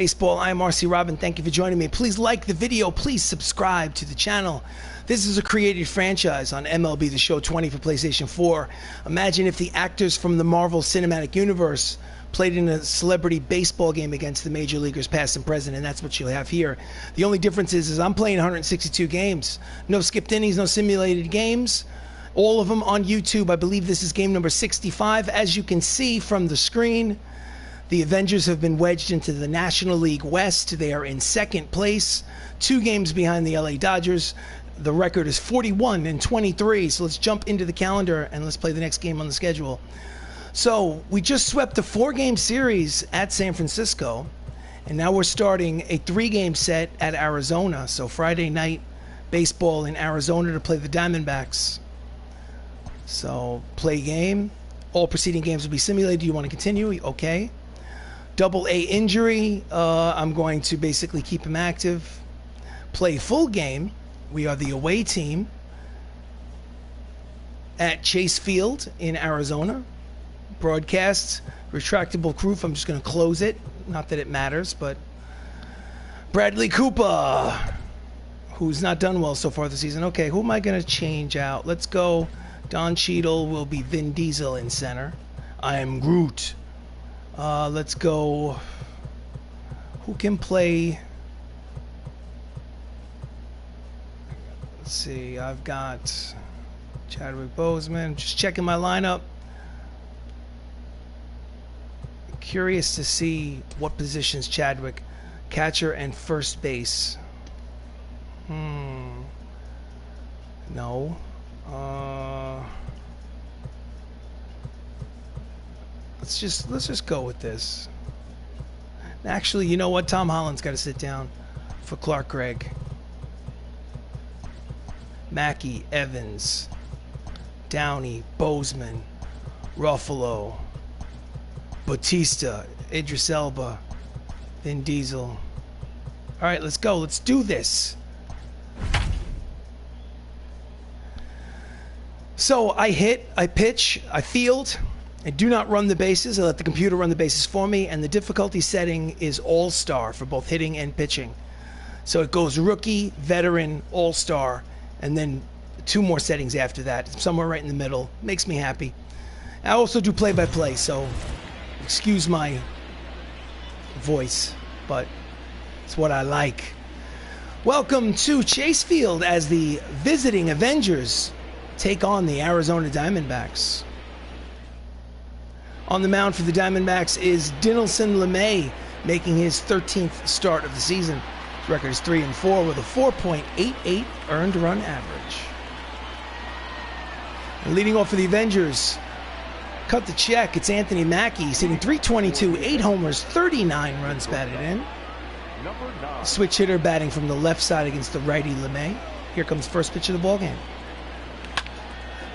Baseball. I am RC Robbin. Thank you for joining me. Please like the video. Please subscribe to the channel. This is a created franchise on MLB The Show 20 for PlayStation 4. Imagine if the actors from the Marvel Cinematic Universe played in a celebrity baseball game against the major leaguers past and present, and that's what you'll have here. The only difference is I'm playing 162 games. No skipped innings, no simulated games. All of them on YouTube. I believe this is game number 65. As you can see from the screen, the Avengers have been wedged into the National League West. They are in second place, 2 games behind the LA Dodgers. The record is 41-23. So let's jump into the calendar and let's play the next game on the schedule. So we just swept a 4-game series at San Francisco, and now we're starting a 3-game set at Arizona. So Friday night baseball in Arizona to play the Diamondbacks. So play game. All preceding games will be simulated. Do you want to continue? Okay. Double-A injury, I'm going to basically keep him active. Play full game. We are the away team at Chase Field in Arizona. Broadcast, retractable roof. I'm just going to close it. Not that it matters, but Bradley Cooper, who's not done well so far this season. Okay, who am I going to change out? Let's go. Don Cheadle will be Vin Diesel in center. I am Groot. Let's go. Who can play? Let's see. I've got Chadwick Boseman. Just checking my lineup. Curious to see what positions Chadwick. Catcher and first base. No. Let's just go with this. Actually, you know what? Tom Holland's got to sit down for Clark Gregg. Mackey, Evans, Downey, Boseman, Ruffalo, Bautista, Idris Elba, Vin Diesel. All right, let's go. Let's do this. So I hit, I pitch, I field. I do not run the bases. I let the computer run the bases for me, and the difficulty setting is all-star for both hitting and pitching. So it goes rookie, veteran, all-star, and then 2 more settings after that, somewhere right in the middle. Makes me happy. I also do play-by-play, so excuse my voice, but it's what I like. Welcome to Chase Field as the visiting Avengers take on the Arizona Diamondbacks. On the mound for the Diamondbacks is Dinelson LeMay, making his 13th start of the season. His record is 3-4 with a 4.88 earned run average. And leading off for the Avengers, cut the check, it's Anthony Mackie. He's hitting .322, 8 homers, 39 runs batted in. Switch hitter batting from the left side against the righty LeMay. Here comes first pitch of the ballgame.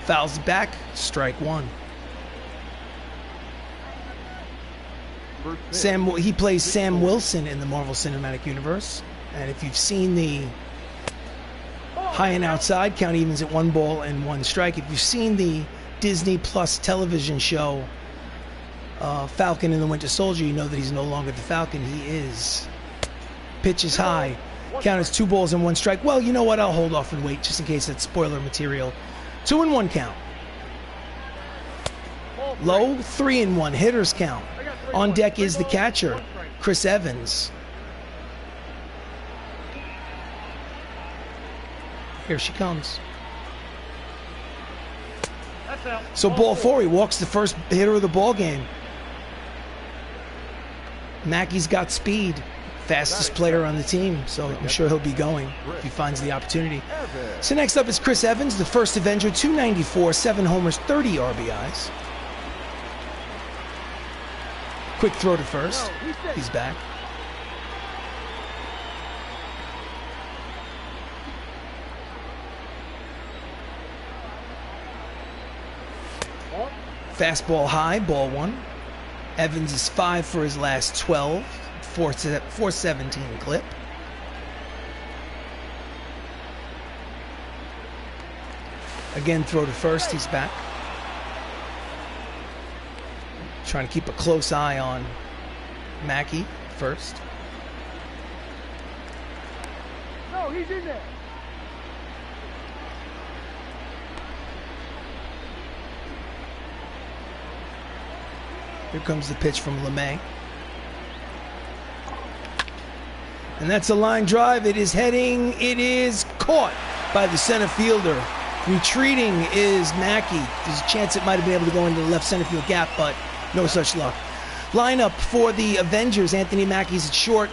Fouls back, strike 1. He plays Sam Wilson in the Marvel Cinematic Universe, and if you've seen the high and outside, count evens at 1 ball and 1 strike. If you've seen the Disney Plus television show Falcon and the Winter Soldier, you know that he's no longer the Falcon. He is. Pitch is high. Count is 2 balls and 1 strike. Well, you know what? I'll hold off and wait just in case that's spoiler material. 2-1 count. Low, 3-1 hitters count. On deck is the catcher, Chris Evans. Here she comes. So ball 4, he walks the first hitter of the ball game. Mackey's got speed, fastest player on the team, so I'm sure he'll be going if he finds the opportunity. So next up is Chris Evans, the first Avenger, 294, 7 homers, 30 RBIs. Quick throw to first. He's back. Fastball high, ball 1. Evans is 5 for his last 12. 417 clip. Again, throw to first. He's back. Trying to keep a close eye on Mackey first. he's in there. Here comes the pitch from LeMay. And that's a line drive. It is heading. It is caught by the center fielder. Retreating is Mackey. There's a chance it might have been able to go into the left center field gap, but no such luck. Lineup for the Avengers. Anthony Mackey's at short.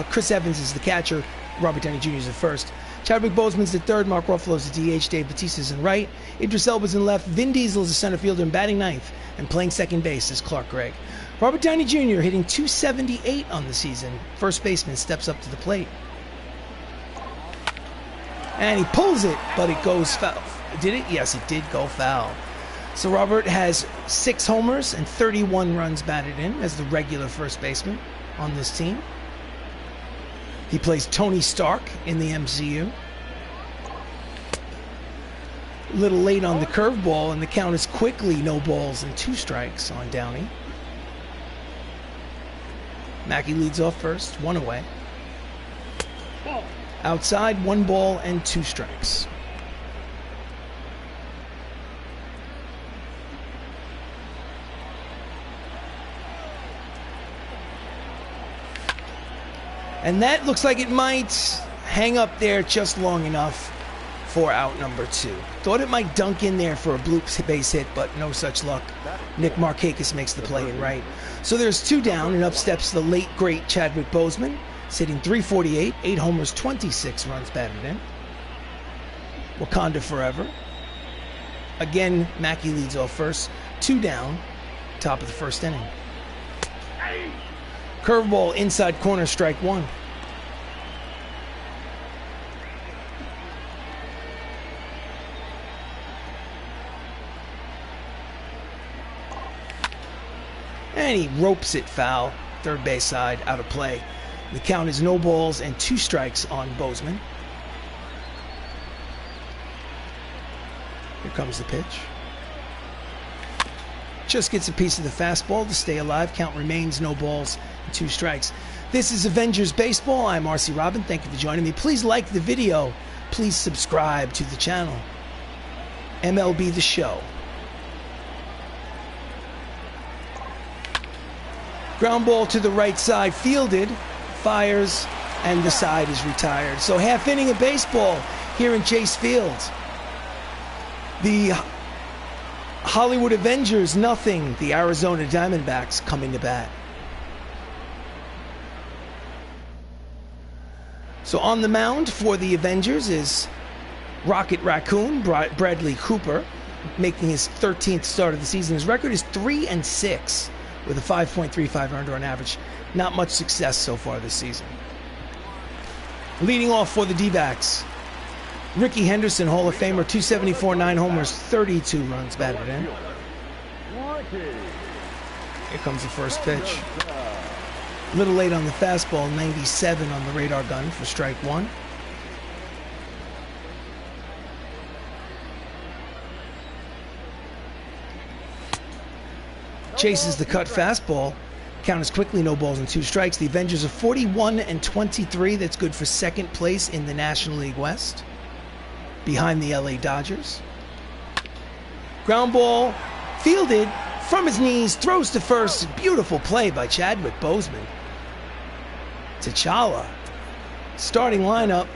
Chris Evans is the catcher. Robert Downey Jr. is at first. Chadwick Boseman's at third. Mark Ruffalo's the DH. Dave Bautista's in right. Idris Elba's in left. Vin Diesel is the center fielder and batting ninth. And playing second base is Clark Gregg. Robert Downey Jr. hitting .278 on the season. First baseman steps up to the plate. And he pulls it, but it goes foul. Did it? Yes, it did go foul. So Robert has 6 homers and 31 runs batted in as the regular first baseman on this team. He plays Tony Stark in the MCU. A little late on the curveball, and the count is quickly no balls and 2 strikes on Downey. Mackey leads off first, 1 away. Outside, 1 ball and 2 strikes. And that looks like it might hang up there just long enough for out number 2. Thought it might dunk in there for a bloop base hit, but no such luck. Nick Markakis makes the play in right. So there's 2 down, and up steps the late, great Chadwick Boseman, sitting .348, 8 homers, 26 runs batted in. Wakanda forever. Again, Mackey leads off first. 2 down, top of the first inning. Curveball inside corner, strike 1. And he ropes it foul, third base side, out of play. The count is no balls and 2 strikes on Boseman. Here comes the pitch. Just gets a piece of the fastball to stay alive. Count remains no balls and 2 strikes. This is Avengers Baseball. I'm RC Robbin. Thank you for joining me. Please like the video. Please subscribe to the channel. MLB The Show. Ground ball to the right side, fielded, fires, and the side is retired. So half inning of baseball here in Chase Field. The Hollywood Avengers, nothing. The Arizona Diamondbacks coming to bat. So on the mound for the Avengers is Rocket Raccoon, Bradley Cooper, making his 13th start of the season. His record is 3-6 with a 5.35 earned run average. Not much success so far this season. Leading off for the D-backs, Ricky Henderson, Hall of Famer, 274, 9 homers, 32 runs batted in. Here comes the first pitch. A little late on the fastball, 97 on the radar gun for strike 1. Chases the cut fastball. Count is quickly no balls and 2 strikes. The Avengers are 41-23. That's good for second place in the National League West, behind the LA Dodgers. Ground ball fielded from his knees, throws to first. Beautiful play by Chadwick Boseman. T'Challa. Starting lineup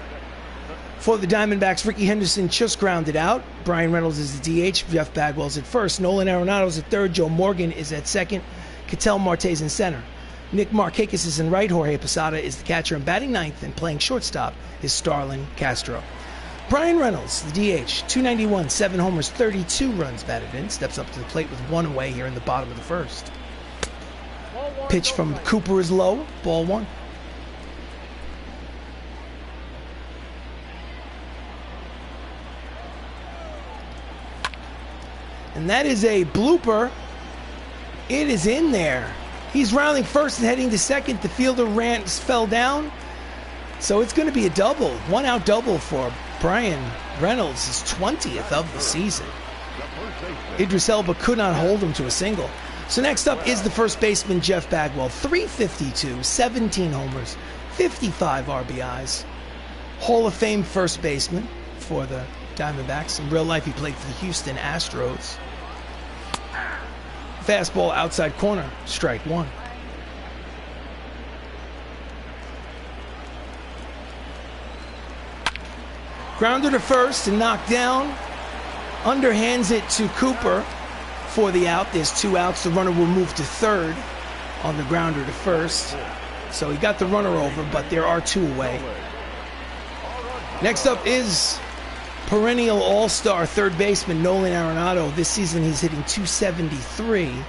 for the Diamondbacks, Ricky Henderson just grounded out. Brian Reynolds is the DH. Jeff Bagwell's at first. Nolan Arenado's at third. Joe Morgan is at second. Ketel Marte's in center. Nick Markakis is in right. Jorge Posada is the catcher and batting ninth, and playing shortstop is Starlin Castro. Brian Reynolds, the DH, 291, 7 homers, 32 runs batted in. Steps up to the plate with 1 away here in the bottom of the first. Pitch from Cooper is low. Ball 1. And that is a blooper. It is in there. He's rounding first and heading to second. The fielder fell down. So it's going to be a double. 1-out double for Brian Reynolds, his 20th of the season. Idris Elba could not hold him to a single. So next up is the first baseman, Jeff Bagwell. 352, 17 homers, 55 RBIs. Hall of Fame first baseman for the Diamondbacks. In real life, he played for the Houston Astros. Fastball outside corner, strike one. Grounder to first and knocked down. Underhands it to Cooper for the out. There's 2 outs. The runner will move to third on the grounder to first. So he got the runner over, but there are 2 away. Next up is perennial all-star third baseman Nolan Arenado. This season he's hitting .273.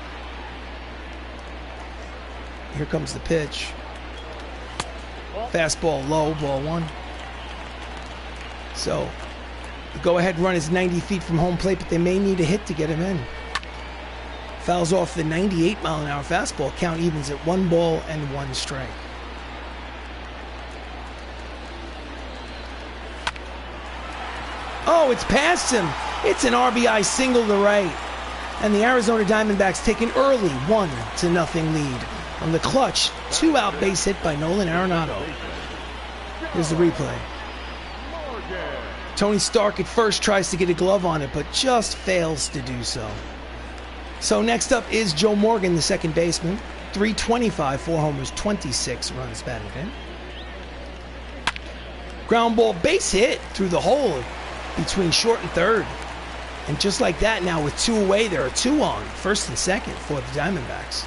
Here comes the pitch. Fastball low, ball one. So the go-ahead run is 90 feet from home plate, but they may need a hit to get him in. Fouls off the 98-mile-an-hour fastball. Count evens at 1 ball and 1 strike. Oh, it's past him. It's an RBI single to right. And the Arizona Diamondbacks take an early 1-0 lead on the clutch 2-out base hit by Nolan Arenado. Here's the replay. Tony Stark at first tries to get a glove on it, but just fails to do so. So next up is Joe Morgan, the second baseman. .325, 4 homers, 26 runs batted in. Ground ball base hit through the hole between short and third. And just like that, now with 2 away, there are 2 on, first and second for the Diamondbacks.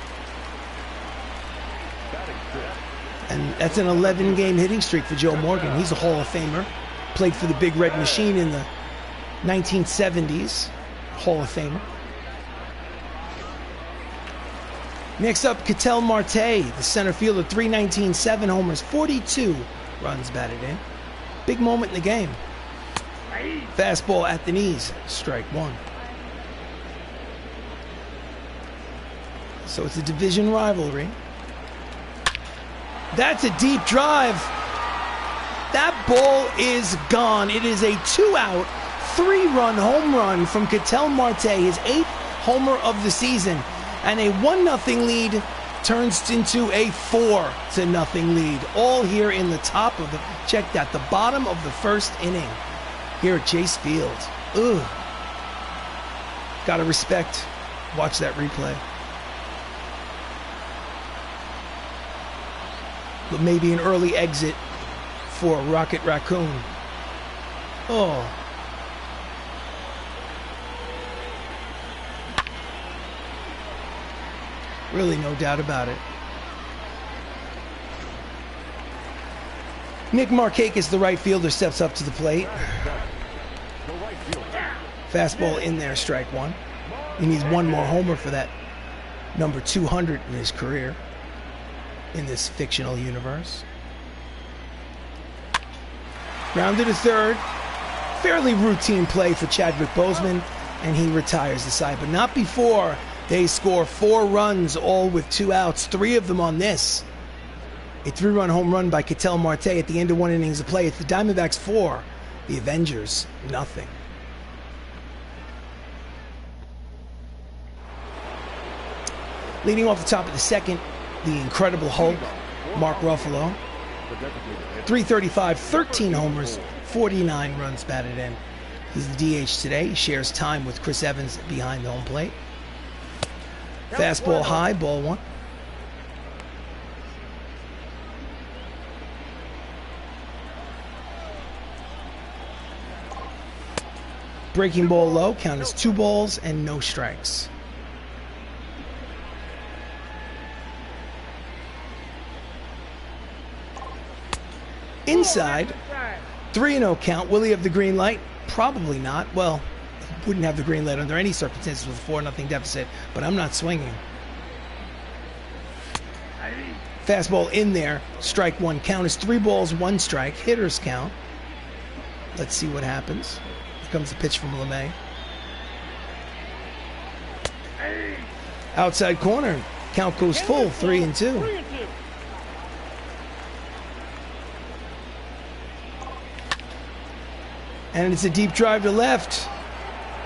And that's an 11-game hitting streak for Joe Morgan. He's a Hall of Famer. Played for the Big Red Machine in the 1970s. Hall of Famer. Next up, Ketel Marte, the center fielder, .319, 7 homers, 42 runs batted in. Big moment in the game. Fastball at the knees, strike one. So it's a division rivalry. That's a deep drive. That ball is gone. It is a 2-out, 3-run home run from Ketel Marte, his 8th homer of the season. And a 1-0 lead turns into a 4-0 lead. All here in the top of the, check that, the bottom of the first inning here at Chase Field. Ugh. Gotta respect. Watch that replay. But maybe an early exit for Rocket Raccoon. Oh. Really, no doubt about it. Nick Markakis, the right fielder, steps up to the plate. Fastball in there, strike one. He needs 1 more homer for that number 200 in his career in this fictional universe. Grounded to third. Fairly routine play for Chadwick Boseman, and he retires the side, but not before they score 4 runs, all with 2 outs, 3 of them on this. A 3-run home run by Ketel Marte at the end of 1 innings of play. It's the Diamondbacks 4, the Avengers nothing. Leading off the top of the second, the Incredible Hulk, Mark Ruffalo. .335, 13 homers, 49 runs batted in. He's the DH today. He shares time with Chris Evans behind the home plate. Fastball high, ball one. Breaking ball low, count as 2 balls and no strikes. Inside, 3-0 count. Will he have the green light? Probably not. Well, he wouldn't have the green light under any circumstances with a 4-0 deficit, but I'm not swinging. Fastball in there, strike one. Count is 3 balls, 1 strike. Hitter's count. Let's see what happens. Here comes the pitch from LeMay. Outside corner. Count goes full, 3-2. And it's a deep drive to left.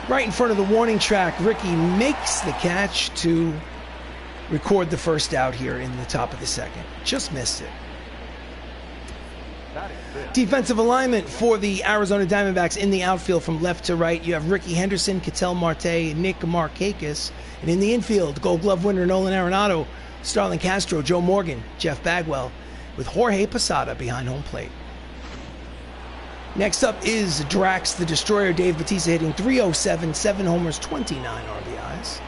Right in front of the warning track. Ricky makes the catch to record the first out here in the top of the second. Just missed it. Defensive alignment for the Arizona Diamondbacks in the outfield from left to right. You have Ricky Henderson, Ketel Marte, Nick Markakis. And in the infield, Gold Glove winner Nolan Arenado, Starlin Castro, Joe Morgan, Jeff Bagwell, with Jorge Posada behind home plate. Next up is Drax the Destroyer, Dave Bautista, hitting .307, 7 homers, 29 RBIs.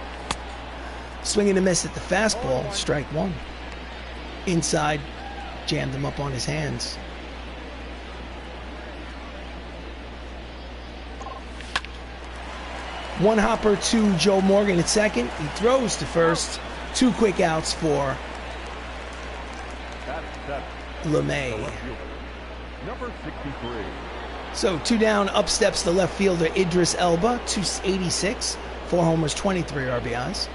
Swing and a miss at the fastball, strike one. Inside, jammed him up on his hands. One hopper to Joe Morgan at second. He throws to first. 2 quick outs for LeMay. Number 63. So 2 down, up steps the left fielder Idris Elba, 286, 4 homers, 23 RBIs.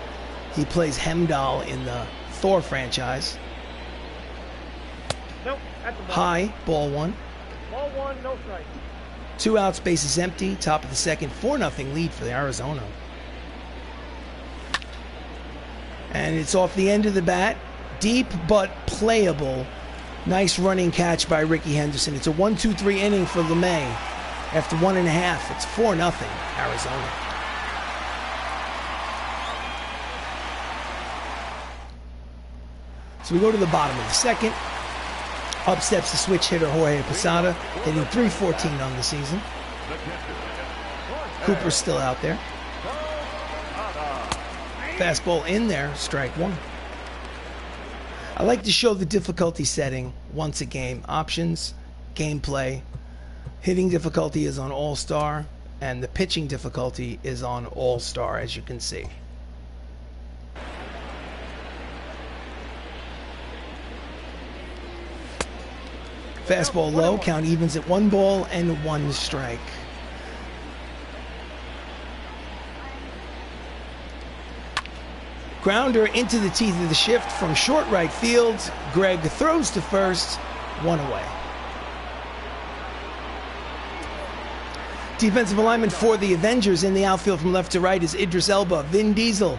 He plays Hemdahl in the Thor franchise. Nope, at the ball. High, ball 1. Ball 1, no strike. 2 outs, bases empty, top of the second, 4-0 lead for the Arizona. And it's off the end of the bat, deep but playable. Nice running catch by Ricky Henderson. It's a 1-2-3 inning for LeMay. After 1.5, it's 4-0 Arizona. So we go to the bottom of the second. Up steps the switch hitter Jorge Posada, hitting .314 on the season. Cooper's still out there. Fastball in there, strike one. I like to show the difficulty setting once a game. Options, gameplay. Hitting difficulty is on All-Star, and the pitching difficulty is on All-Star, as you can see. Fastball low, count evens at 1 ball and 1 strike. Grounder into the teeth of the shift from short right field. Greg throws to first, 1 away. Defensive alignment for the Avengers in the outfield from left to right is Idris Elba, Vin Diesel,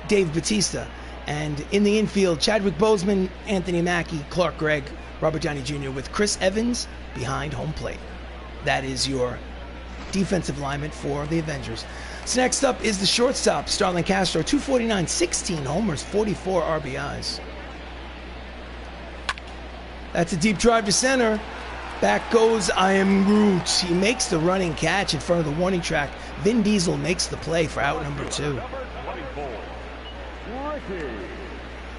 Dave Bautista. And in the infield, Chadwick Boseman, Anthony Mackie, Clark Gregg, Robert Downey Jr. with Chris Evans behind home plate. That is your defensive alignment for the Avengers. So next up is the shortstop, Starlin Castro, 249, 16 homers, 44 RBIs. That's a deep drive to center. Back goes I Am Groot. He makes the running catch in front of the warning track. Vin Diesel makes the play for out number 2.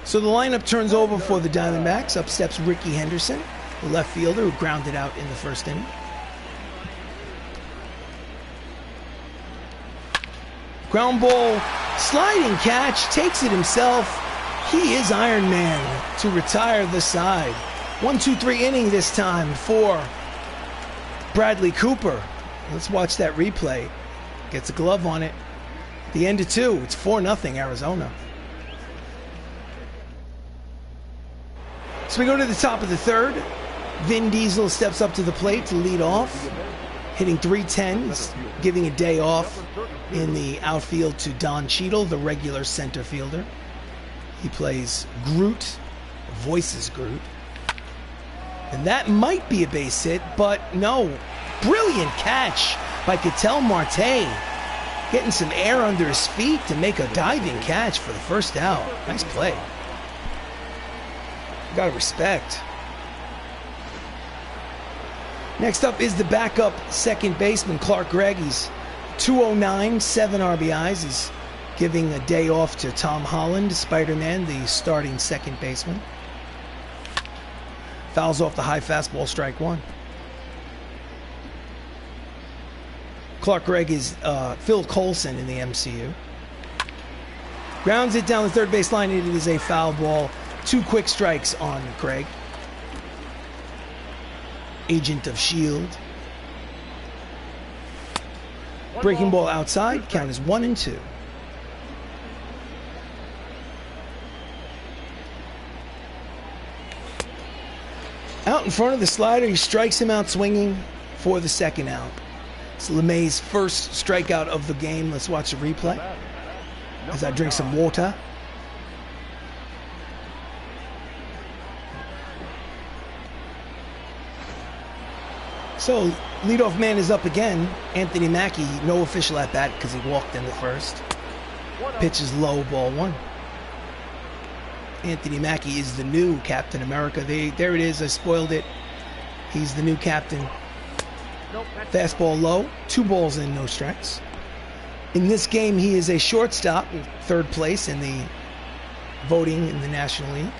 So the lineup turns over for the Diamondbacks. Up steps Ricky Henderson, the left fielder who grounded out in the first inning. Ground ball, sliding catch, takes it himself. He is Iron Man to retire the side. 1-2-3 inning this time for Bradley Cooper. Let's watch that replay. Gets a glove on it. At the end of 2, it's 4-0 Arizona. So we go to the top of the third. Vin Diesel steps up to the plate to lead off, hitting .310. He's giving a day off in the outfield to Don Cheadle, the regular center fielder. He plays Groot, voices Groot. And that might be a base hit, but no. Brilliant catch by Ketel Marte. Getting some air under his feet to make a diving catch for the first out. Nice play. Gotta respect. Next up is the backup second baseman, Clark Gregg. He's 209, 7 RBIs. He's giving a day off to Tom Holland, Spider-Man, the starting second baseman. Fouls off the high fastball, strike one. Clark Gregg is Phil Coulson in the MCU. Grounds it down the third base line. It is a foul ball. 2 quick strikes on Gregg. Agent of S.H.I.E.L.D. Breaking ball outside. Count is 1-2. Out in front of the slider, he strikes him out swinging for the second out. It's LeMay's first strikeout of the game. Let's watch the replay as I drink some water. So, leadoff man is up again. Anthony Mackie, no official at bat because he walked in the first. Pitch is low, ball one. Anthony Mackie is the new Captain America. There it is. I spoiled it. He's the new captain. Fastball low. 2 balls and no strikes. In this game, he is a shortstop, in 3rd place in the voting in the National League.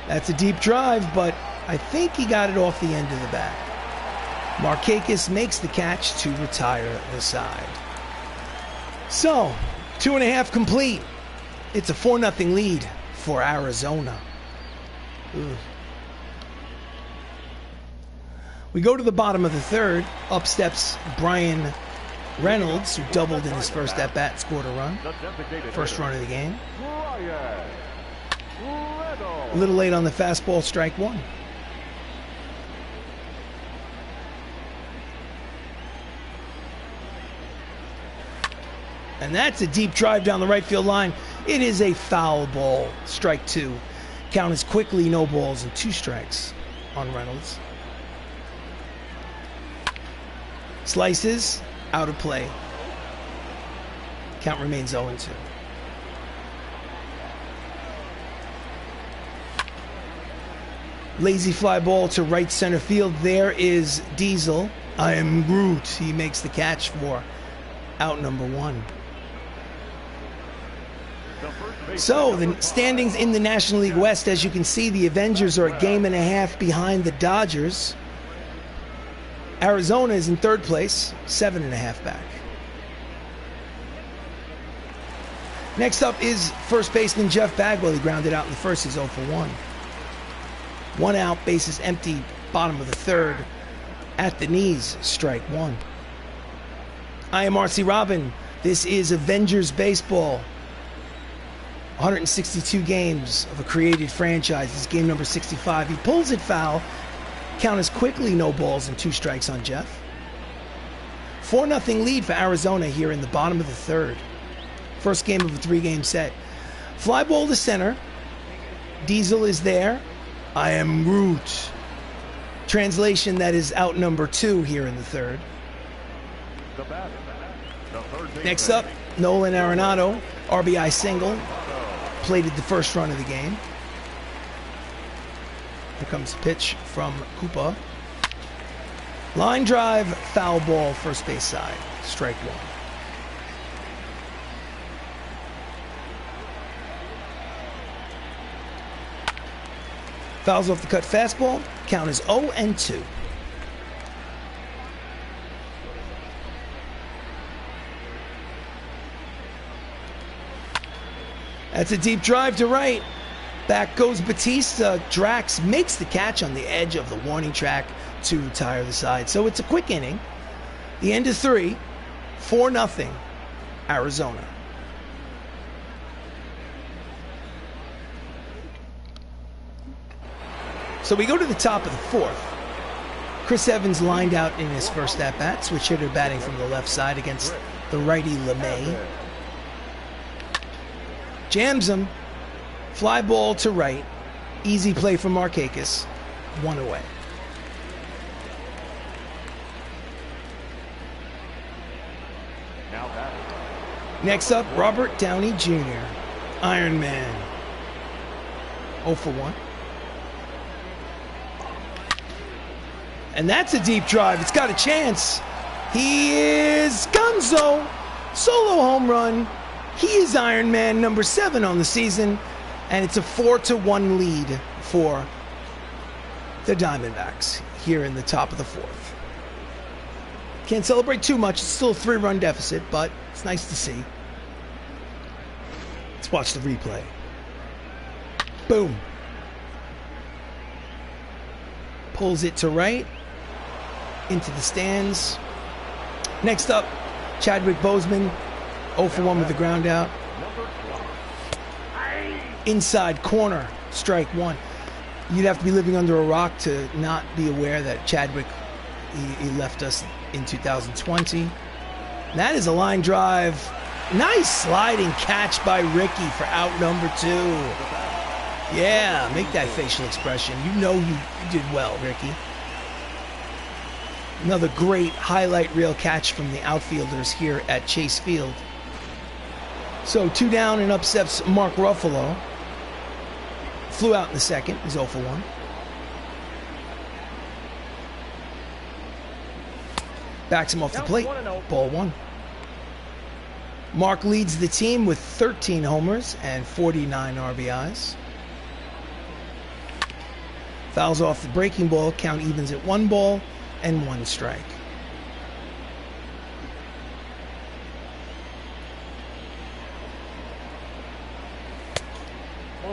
That's a deep drive, but I think he got it off the end of the bat. Markakis makes the catch to retire the side. So, 2.5 complete. It's a 4-0 lead for Arizona. Ugh. We go to the bottom of the 3rd. Up steps Brian Reynolds, who doubled in his first at-bat and scored a run. First run of the game. A little late on the fastball, strike 1. And that's a deep drive down the right field line. It is a foul ball, strike 2. Count is quickly no balls and 2 strikes on Reynolds. Slices, out of play. Count remains 0-2. Lazy fly ball to right center field. There is Diesel. I am Groot. He makes the catch for out number 1. So, the standings in the National League West, as you can see, the Avengers are a 1.5 games behind the Dodgers. Arizona is in 3rd place, 7.5 back. Next up is first baseman Jeff Bagwell. He grounded out in the first. He's 0 for 1. 1 out, bases empty, bottom of the 3rd. At the knees, strike 1. I am RC Robbin. This is Avengers Baseball. 162 games of a created franchise. This is game number 65. He pulls it foul. Count is quickly no balls and 2 strikes on Jeff. 4-0 lead for Arizona here in the bottom of the 3rd. First game of a 3-game set. Fly ball to center. Diesel is there. I am Groot. Translation, that is out number 2 here in the 3rd. Next up, Nolan Arenado, RBI single. Plated the first run of the game. Here comes a pitch from Koopa. Line drive, foul ball, first base side. Strike 1. Fouls off the cut fastball. Count is 0-2. That's a deep drive to right. Back goes Batista. Drax makes the catch on the edge of the warning track to retire the side. So it's a quick inning. The end of 3. 4-0 Arizona. So we go to the top of the 4th. Chris Evans lined out in his first at-bat. Switch hitter batting from the left side against the righty LeMay. Jams him. Fly ball to right. Easy play from Markakis. 1 away. Next up, Robert Downey Jr. Iron Man. 0 for 1. And that's a deep drive. It's got a chance. He is Gonzo. Solo home run. He is Iron Man number 7 on the season. And it's a 4-1 lead for the Diamondbacks here in the top of the 4th. Can't celebrate too much. It's still a 3-run deficit, but it's nice to see. Let's watch the replay. Boom. Pulls it to right. Into the stands. Next up, Chadwick Boseman. 0 for 1 with the ground out. Inside corner, strike 1. You'd have to be living under a rock to not be aware that Chadwick, he left us in 2020. And that is a line drive. Nice sliding catch by Ricky for out number 2. Yeah, make that facial expression. You know you did well, Ricky. Another great highlight reel catch from the outfielders here at Chase Field. So 2 down, and up steps Mark Ruffalo. Flew out in the second. He's 0 for 1. Backs him off the plate. Ball 1. Mark leads the team with 13 homers and 49 RBIs. Fouls off the breaking ball. Count evens at 1 ball and 1 strike.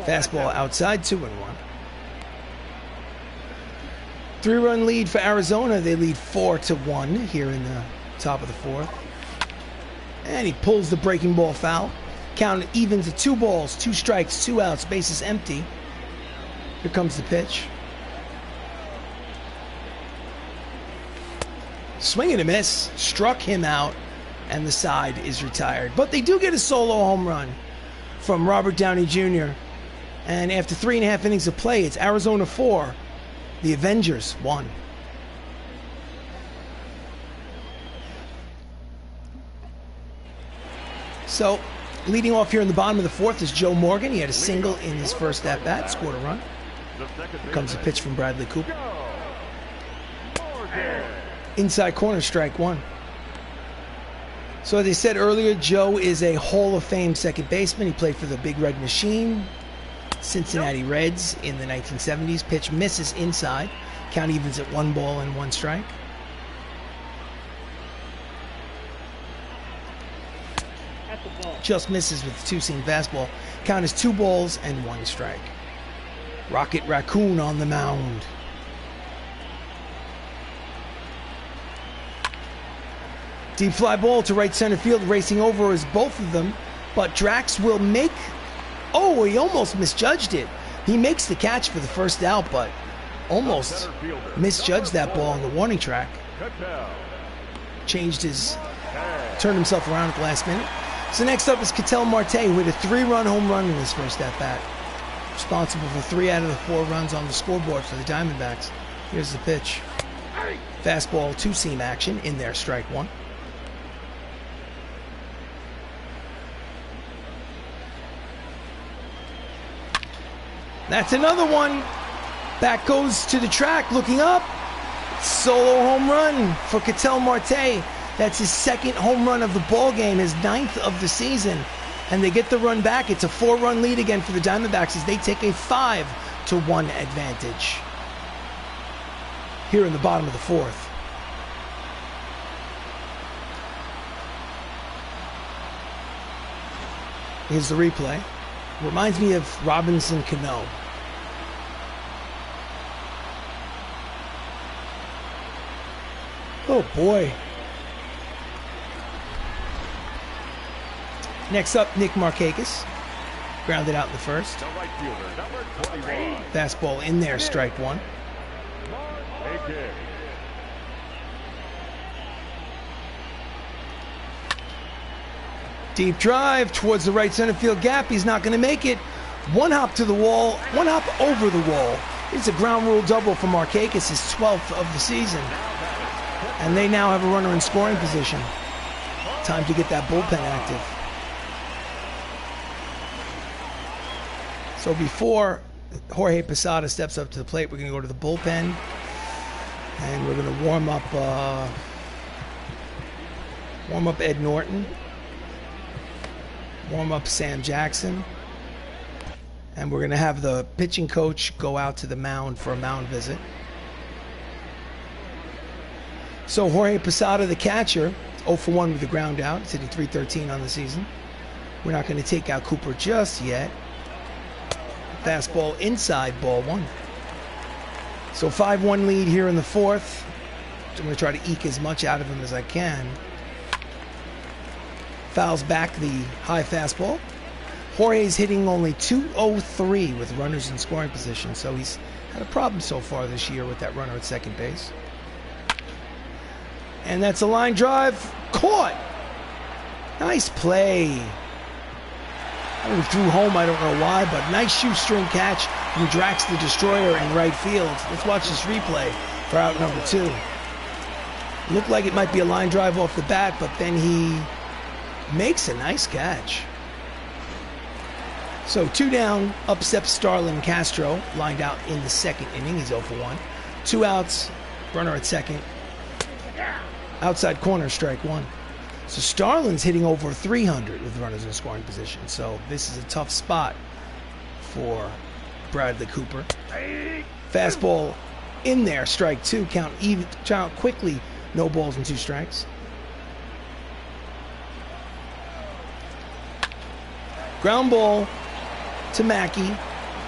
Fastball outside, 2-1. 3-run lead for Arizona. They lead 4-1 here in the top of the 4th. And he pulls the breaking ball foul. Count evens at 2 balls, 2 strikes, 2 outs, bases empty. Here comes the pitch. Swing and a miss, struck him out, and the side is retired. But they do get a solo home run from Robert Downey Jr. And after 3.5 innings of play, it's Arizona 4, the Avengers 1. So, leading off here in the bottom of the 4th is Joe Morgan. He had a single in his first at-bat, scored a run. Here comes a pitch from Bradley Cooper. Inside corner, strike 1. So as I said earlier, Joe is a Hall of Fame second baseman. He played for the Big Red Machine, Cincinnati Reds in the 1970s. Pitch misses inside. Count evens at 1 ball and 1 strike. Just misses with the 2-seam fastball. Count is 2 balls and 1 strike. Rocket Raccoon on the mound. Deep fly ball to right center field. Racing over is both of them, but Drax will make... Oh, he almost misjudged it. He makes the catch for the first out, but almost misjudged that ball on the warning track. Turned himself around at the last minute. So next up is Ketel Marte, who hit a 3-run home run in his first at-bat. Responsible for 3 out of the 4 runs on the scoreboard for the Diamondbacks. Here's the pitch. Fastball, 2-seam action in there, strike 1. That's another one. Back goes to the track, looking up. Solo home run for Ketel Marte. That's his 2nd home run of the ball game, his 9th of the season. And they get the run back. It's a 4-run lead again for the Diamondbacks as they take a 5-1 advantage here in the bottom of the 4th. Here's the replay. Reminds me of Robinson Cano. Oh boy. Next up, Nick Markakis. Grounded out in the first. Fastball in there, strike 1. Deep drive towards the right center field gap. He's not going to make it. 1 hop to the wall, 1 hop over the wall. It's a ground rule double for Markakis, his 12th of the season. And they now have a runner in scoring position. Time to get that bullpen active. So before Jorge Posada steps up to the plate, we're going to go to the bullpen. And we're going to warm up Ed Norton. Warm up Sam Jackson. And we're going to have the pitching coach go out to the mound for a mound visit. So Jorge Posada, the catcher, 0 for 1 with the ground out. He's hitting .313 on the season. We're not going to take out Cooper just yet. Fastball inside, ball 1. So 5-1 lead here in the 4th. I'm going to try to eke as much out of him as I can. Fouls back the high fastball. Jorge's hitting only .203 with runners in scoring position, so he's had a problem so far this year with that runner at second base. And that's a line drive. Caught! Nice play. He threw home, I don't know why, but nice shoestring catch from Drax the Destroyer in right field. Let's watch this replay for out number 2. Looked like it might be a line drive off the bat, but then he makes a nice catch. So 2 down, up steps Starlin Castro, lined out in the second inning. He's 0 for 1. 2 outs, runner at second. Outside corner, strike 1. So Starlin's hitting over 300 with runners in scoring position. So this is a tough spot for Bradley Cooper. Fastball in there, strike 2. Count quickly, no balls and 2 strikes. Ground ball to Mackey.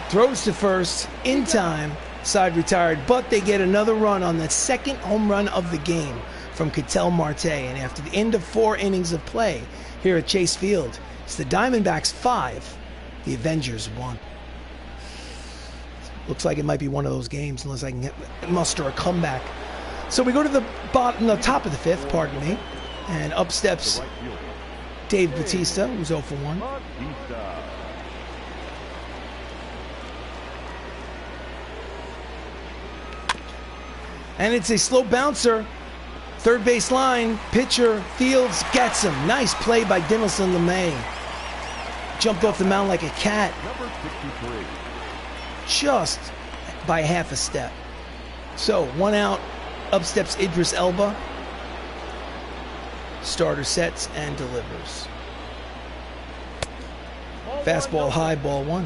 Throws to first in time. Side retired, but they get another run on the second home run of the game from Ketel Marte. And after the end of 4 innings of play here at Chase Field, it's the Diamondbacks 5, the Avengers 1. Looks like it might be one of those games unless I can muster a comeback. So we go to the top of the 5th, pardon me, and up steps Dave Bautista, who's 0 for 1. And it's a slow bouncer. Third base line, pitcher, Fields gets him. Nice play by Dinelson LeMay. Jumped off the mound like a cat. Number 63. Just by half a step. So 1 out, up steps Idris Elba. Starter sets and delivers. Fastball high, ball 1.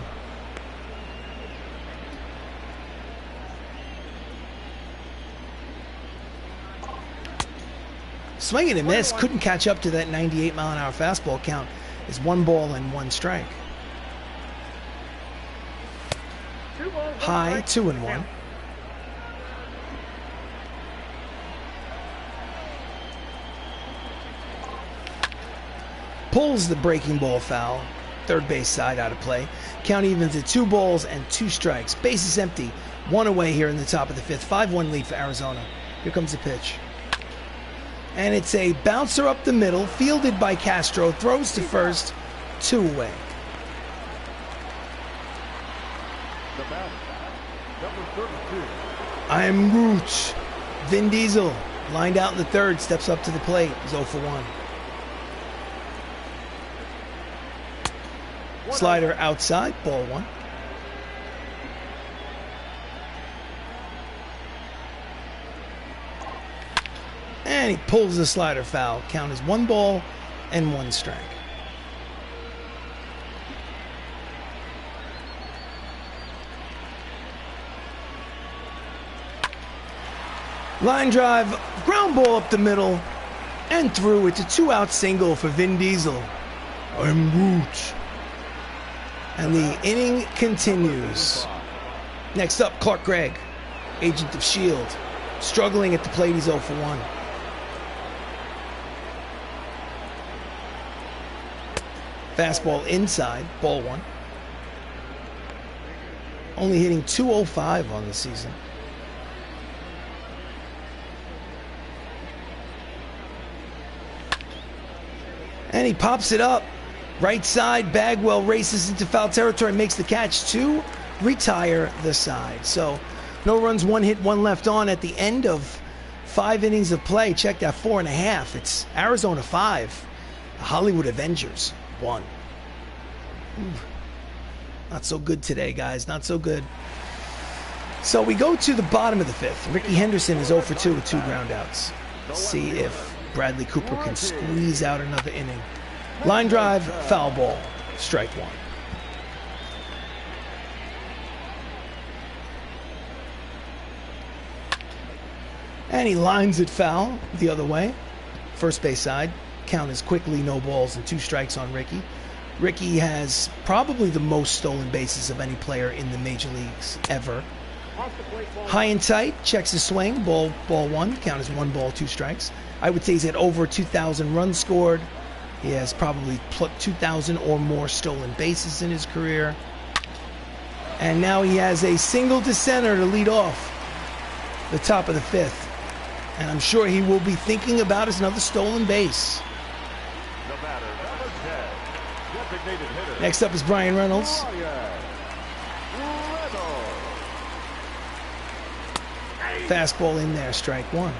Swing and a miss, couldn't catch up to that 98-mile-an-hour fastball. Count is 1 ball and 1 strike. High, 2-1. Pulls the breaking ball foul. Third base side out of play. Count evens at 2 balls and 2 strikes. Bases empty. 1 away here in the top of the 5th. 5-1 lead for Arizona. Here comes the pitch. And it's a bouncer up the middle, fielded by Castro, throws to first, 2 away. The batter, number 32. I'm Gooch. Vin Diesel, lined out in the 3rd, steps up to the plate, is 0 for 1. Slider outside, ball 1. And he pulls the slider foul. Count is 1 ball and 1 strike. Line drive, ground ball up the middle, and through. It's a 2-out single for Vin Diesel. I'm Gooch. And the inning continues. Next up, Clark Gregg, agent of S.H.I.E.L.D. Struggling at the plate, he's 0 for 1. Fastball inside, ball 1. Only hitting .205 on the season. And he pops it up. Right side, Bagwell races into foul territory, makes the catch to retire the side. So no runs, 1 hit, 1 left on at the end of 5 innings of play. Check that, 4.5. It's Arizona 5, the Hollywood Avengers 1. Ooh. Not so good today, guys. Not so good. So we go to the bottom of the 5th. Ricky Henderson is 0 for 2 with 2 groundouts. Let's see if Bradley Cooper can squeeze out another inning. Line drive, foul ball, strike 1. And he lines it foul the other way. First base side. Count is quickly no balls and 2 strikes on Ricky. Ricky has probably the most stolen bases of any player in the major leagues ever. High and tight, checks his swing, ball 1. Count is 1 ball, 2 strikes. I would say he's at over 2,000 runs scored. He has probably 2,000 or more stolen bases in his career. And now he has a single to center to lead off the top of the 5th. And I'm sure he will be thinking about another stolen base. The batter, number 10, stepping designated hitter. Next up is Brian Reynolds. Fastball in there, strike one.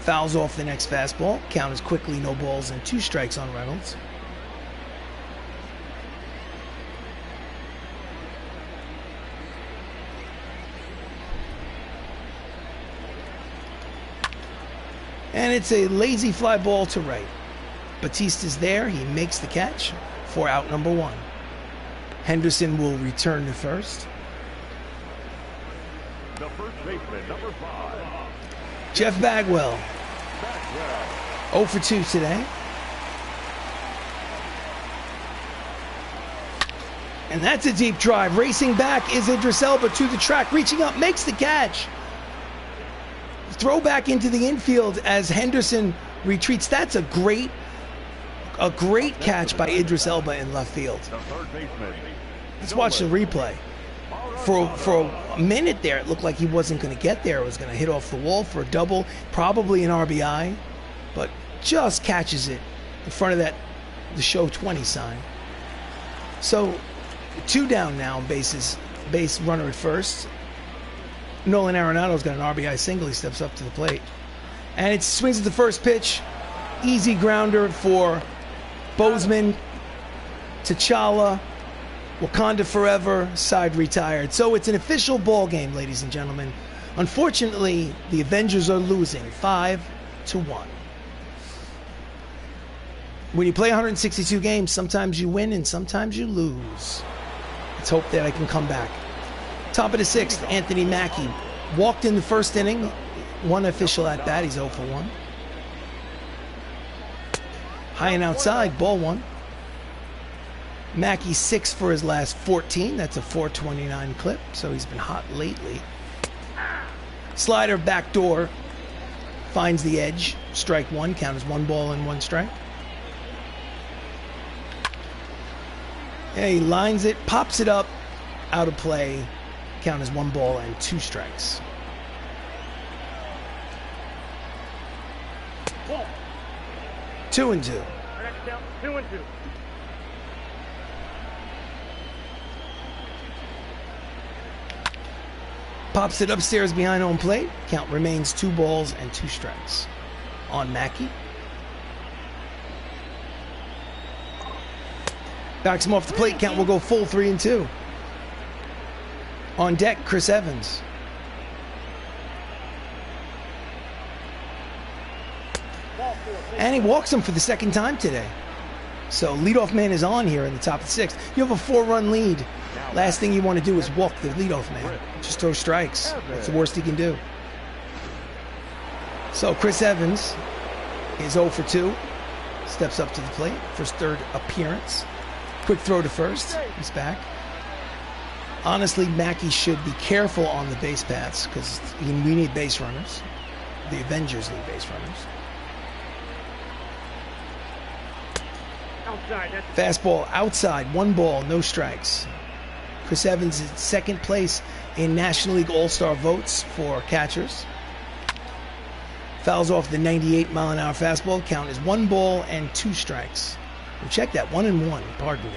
Fouls off the next fastball. Count is quickly no balls and 2 strikes on Reynolds. And it's a lazy fly ball to right. Batista's there. He makes the catch for out number 1. Henderson will return to first. The first baseman, number 5. Jeff Bagwell. 0 for 2 today. And that's a deep drive. Racing back is Idris Elba to the track. Reaching up, makes the catch. Throw back into the infield as Henderson retreats. That's a great catch by Idris Elba in left field. The third baseman. Let's watch the replay. For a minute there, it looked like he wasn't going to get there. It was going to hit off the wall for a double, probably an RBI, but just catches it in front of the show 20 sign. So 2 down now, base runner at first. Nolan Arenado's got an RBI single. He steps up to the plate. And it swings at the first pitch. Easy grounder for Boseman. T'Challa. Wakanda forever. Side retired. So it's an official ball game, ladies and gentlemen. Unfortunately, the Avengers are losing 5-1. When you play 162 games, sometimes you win and sometimes you lose. Let's hope that I can come back. Top of the 6th, Anthony Mackie walked in the first inning. 1 official at bat. He's 0 for 1. High and outside, ball 1. Mackie 6 for his last 14. That's a 429 clip, so he's been hot lately. Slider backdoor finds the edge. Strike 1. Count as 1 ball and 1 strike. Yeah, he lines it, pops it up, out of play. Count as 1 ball and 2 strikes. Ball. 2-2. Next count, 2-2. Pops it upstairs behind home plate. Count remains 2 balls and 2 strikes on Mackie. Backs him off the plate. Count will go full 3-2. On deck, Chris Evans. And he walks him for the 2nd time today. So leadoff man is on here in the top of the 6th. You have a 4-run lead. Last thing you want to do is walk the leadoff man. Just throw strikes. That's the worst he can do. So Chris Evans is 0 for 2. Steps up to the plate for his 3rd appearance. Quick throw to first. He's back. Honestly, Mackie should be careful on the base paths because we need base runners. The Avengers need base runners. Outside. Fastball outside, 1 ball, no strikes. Chris Evans is 2nd place in National League All-Star votes for catchers. Fouls off the 98-mile-an-hour fastball. Count is 1 ball and 2 strikes. And check that, 1-1, pardon me.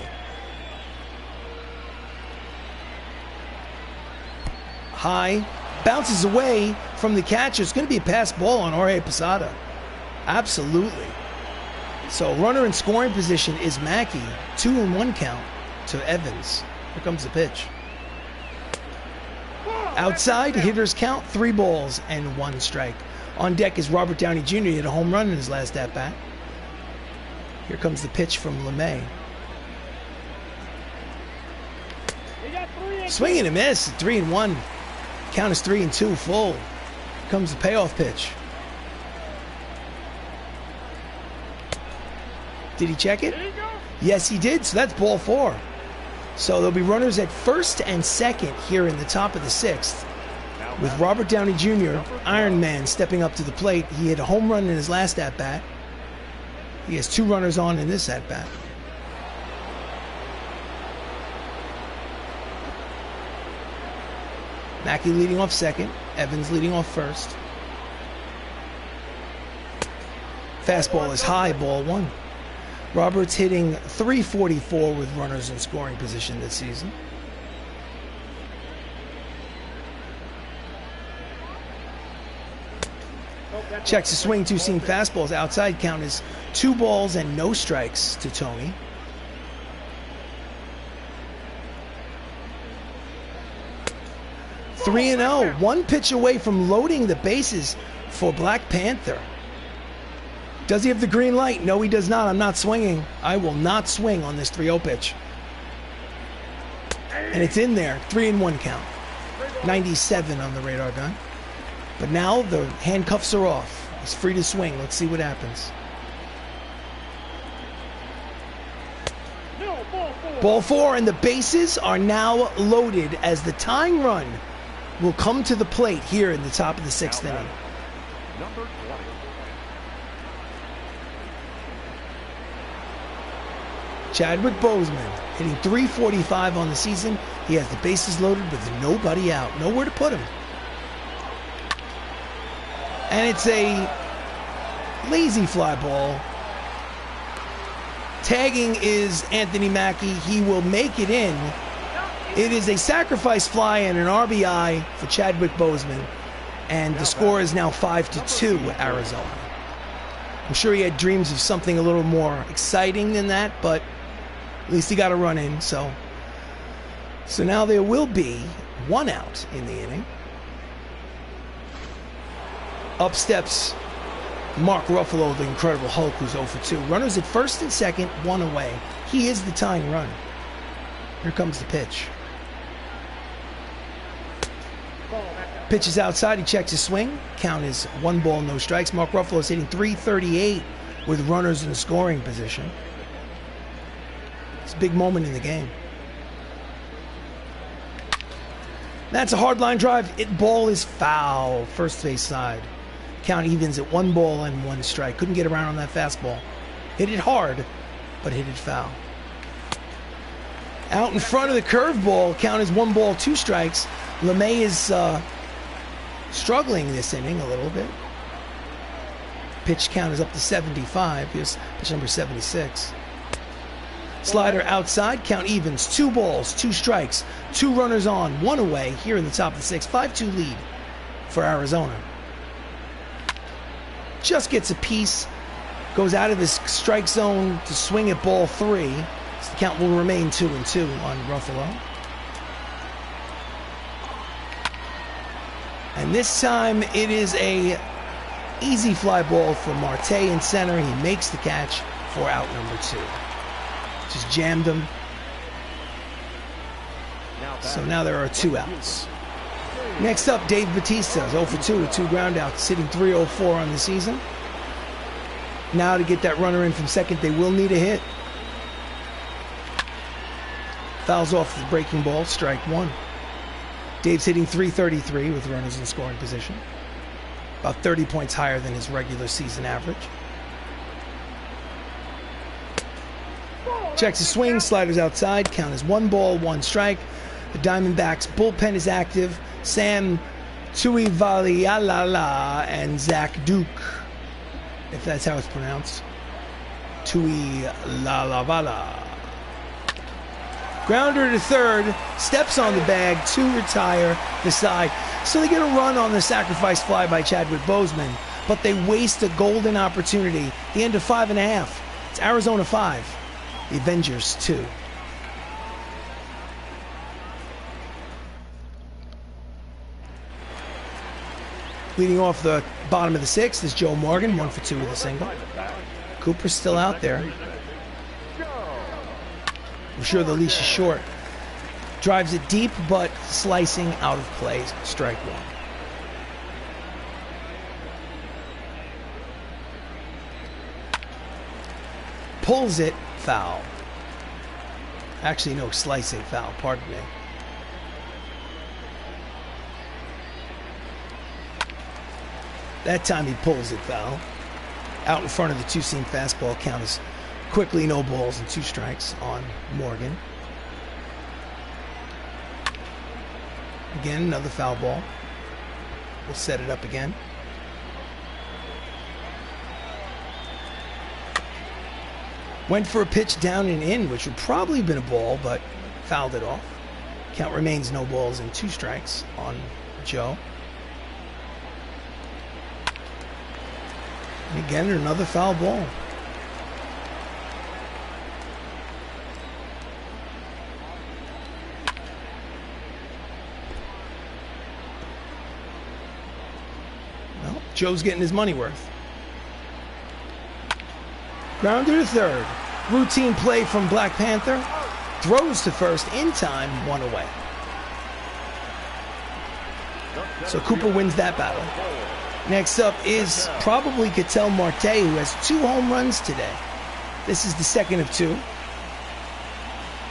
High, bounces away from the catcher. It's going to be a pass ball on Jorge Posada. Absolutely. So runner in scoring position is Mackie. 2-1 count to Evans. Here comes the pitch. Outside, hitters count, 3 balls and 1 strike. On deck is Robert Downey Jr. He hit a home run in his last at-bat. Here comes the pitch from LeMay. Swing and a miss, 3-1. Count is 3-2 full. Here comes the payoff pitch. Did he check it? Yes, he did. So that's ball 4. So there'll be runners at 1st and 2nd here in the top of the 6th. With Robert Downey Jr., Iron Man, stepping up to the plate. He hit a home run in his last at-bat. He has 2 runners on in this at-bat. Mackie leading off 2nd. Evans leading off 1st. Fastball is high, ball one. Roberts hitting .344 with runners in scoring position this season. Checks the swing, two-seam fastballs. Outside, count is 2 balls and no strikes to Tony. Three and 0, 1 pitch away from loading the bases for Black Panther. Does he have the green light? No, he does not. I'm not swinging. I will not swing on this 3-0 pitch. And it's in there. 3-1 count. 97 on the radar gun. But now the handcuffs are off. He's free to swing. Let's see what happens. Ball 4, and the bases are now loaded as the tying run will come to the plate here in the top of the 6th inning. Number 20. Chadwick Boseman hitting .345 on the season. He has the bases loaded with nobody out. Nowhere to put him. And it's a lazy fly ball. Tagging is Anthony Mackie. He will make it in. It is a sacrifice fly and an RBI for Chadwick Boseman. And the score is now 5-2 Arizona. I'm sure he had dreams of something a little more exciting than that, but at least he got a run in. So now there will be 1 out in the inning. Up steps Mark Ruffalo, the Incredible Hulk, who's 0 for 2. Runners at first and second, 1 away. He is the tying run. Here comes the pitch. Pitch is outside. He checks his swing. Count is 1 ball, no strikes. Mark Ruffalo is hitting .338 with runners in scoring position. It's a big moment in the game. That's a hard line drive. Ball is foul. First base side. Count evens at 1 ball and 1 strike. Couldn't get around on that fastball. Hit it hard, but hit it foul. Out in front of the curveball. Count is 1 ball, 2 strikes. LeMay is struggling this inning a little bit. Pitch count is up to 75. Here's pitch number 76. Slider outside. Count evens. 2 balls, 2 strikes. 2 runners on, 1 away here in the top of the 6th. 5-2 lead for Arizona. Just gets a piece. Goes out of his strike zone to swing at ball 3. So the count will remain 2-2 on Ruffalo. And this time it is a easy fly ball for Marte in center. He makes the catch for out number 2. Just jammed him. So now there are 2 outs. Next up, Dave Bautista, 0 for 2 with 2 groundouts, sitting .304 on the season. Now to get that runner in from second, they will need a hit. Fouls off the breaking ball, strike 1. Dave's hitting .333 with runners in scoring position. About 30 points higher than his regular season average. Checks his swing, sliders outside, count is 1 ball, 1 strike. The Diamondbacks bullpen is active. Sam Tuivasa-Valiala and Zach Duke, if that's how it's pronounced. Tuivasa-Valiala. Grounder to third, steps on the bag to retire the side. So they get a run on the sacrifice fly by Chadwick Boseman, but they waste a golden opportunity. The end of 5.5. It's Arizona 5, the Avengers 2. Leading off the bottom of the 6th is Joe Morgan, 1 for 2 with a single. Cooper's still out there. I'm sure the leash is short. Drives it deep, but slicing out of play. Strike 1. Pulls it, foul. Actually, no, slicing foul, pardon me. That time he pulls it foul. Out in front of the 2-seam fastball. Count is quickly no balls and 2 strikes on Morgan. Again, another foul ball. We'll set it up again. Went for a pitch down and in, which would probably have been a ball, but fouled it off. Count remains no balls and 2 strikes on Joe. And again, another foul ball. Well, Joe's getting his money worth. Grounder to third. Routine play from Black Panther. Throws to first in time, 1 away. So Cooper wins that battle. Next up is probably Ketel Marte, who has 2 home runs today. This is the second of 2.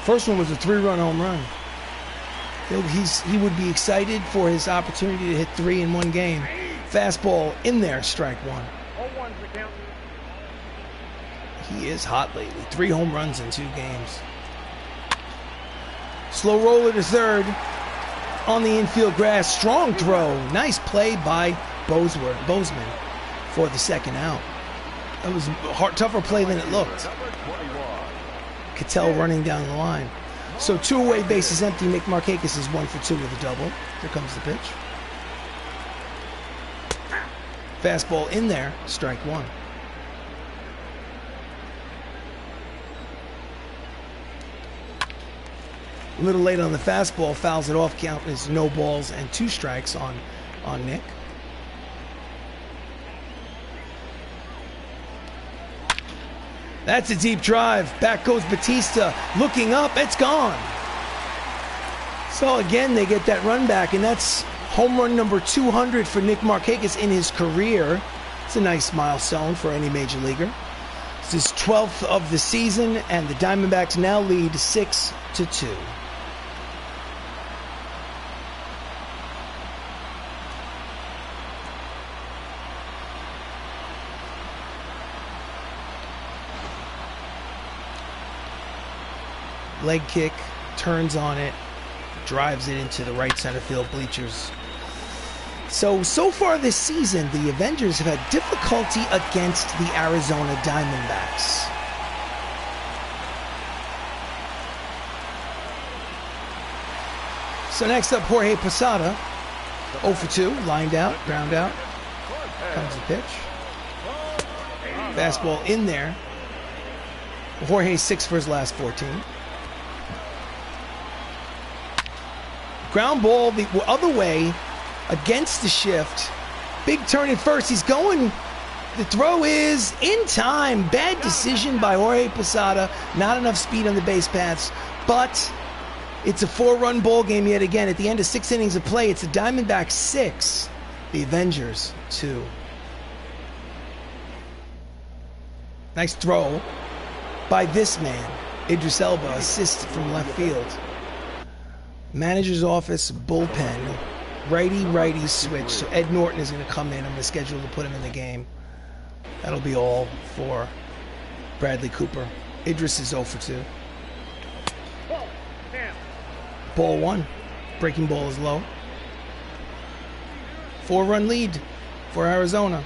First one was a 3-run home run. He would be excited for his opportunity to hit 3 in 1 game. Fastball in there, strike 1. He is hot lately. 3 home runs in 2 games. Slow roller to third on the infield grass. Strong throw. Nice play by Boseman for the second out. That was a tougher play than it looked. Ketel running down the line. So 2 away, bases empty. Nick Markakis is 1 for 2 with a double. Here comes the pitch. Fastball in there, strike 1. A little late on the fastball, fouls it off. Count is no balls and 2 strikes on Nick. That's a deep drive. Back goes Batista. Looking up, it's gone. So again, they get that run back, and that's home run number 200 for Nick Markakis in his career. It's a nice milestone for any major leaguer. It's his 12th of the season, and the Diamondbacks now lead 6-2. Leg kick, turns on it, drives it into the right center field bleachers. So far this season, the Avengers have had difficulty against the Arizona Diamondbacks. So next up, Jorge Posada, 0 for 2, lined out, ground out. Comes the pitch. Fastball in there. Jorge's 6 for his last 14. Ground ball the other way against the shift. Big turn at first. He's going. The throw is in time. Bad decision by Jorge Posada. Not enough speed on the base paths. But it's a 4-run ball game yet again. At the end of 6 innings of play, it's the Diamondbacks 6, the Avengers 2. Nice throw by this man. Idris Elba, assist from left field. Manager's office, bullpen, righty switch. So Ed Norton is going to come in. I'm going to schedule to put him in the game. That'll be all for Bradley Cooper. Idris is 0 for 2. Ball 1. Breaking ball is low. 4-run lead for Arizona.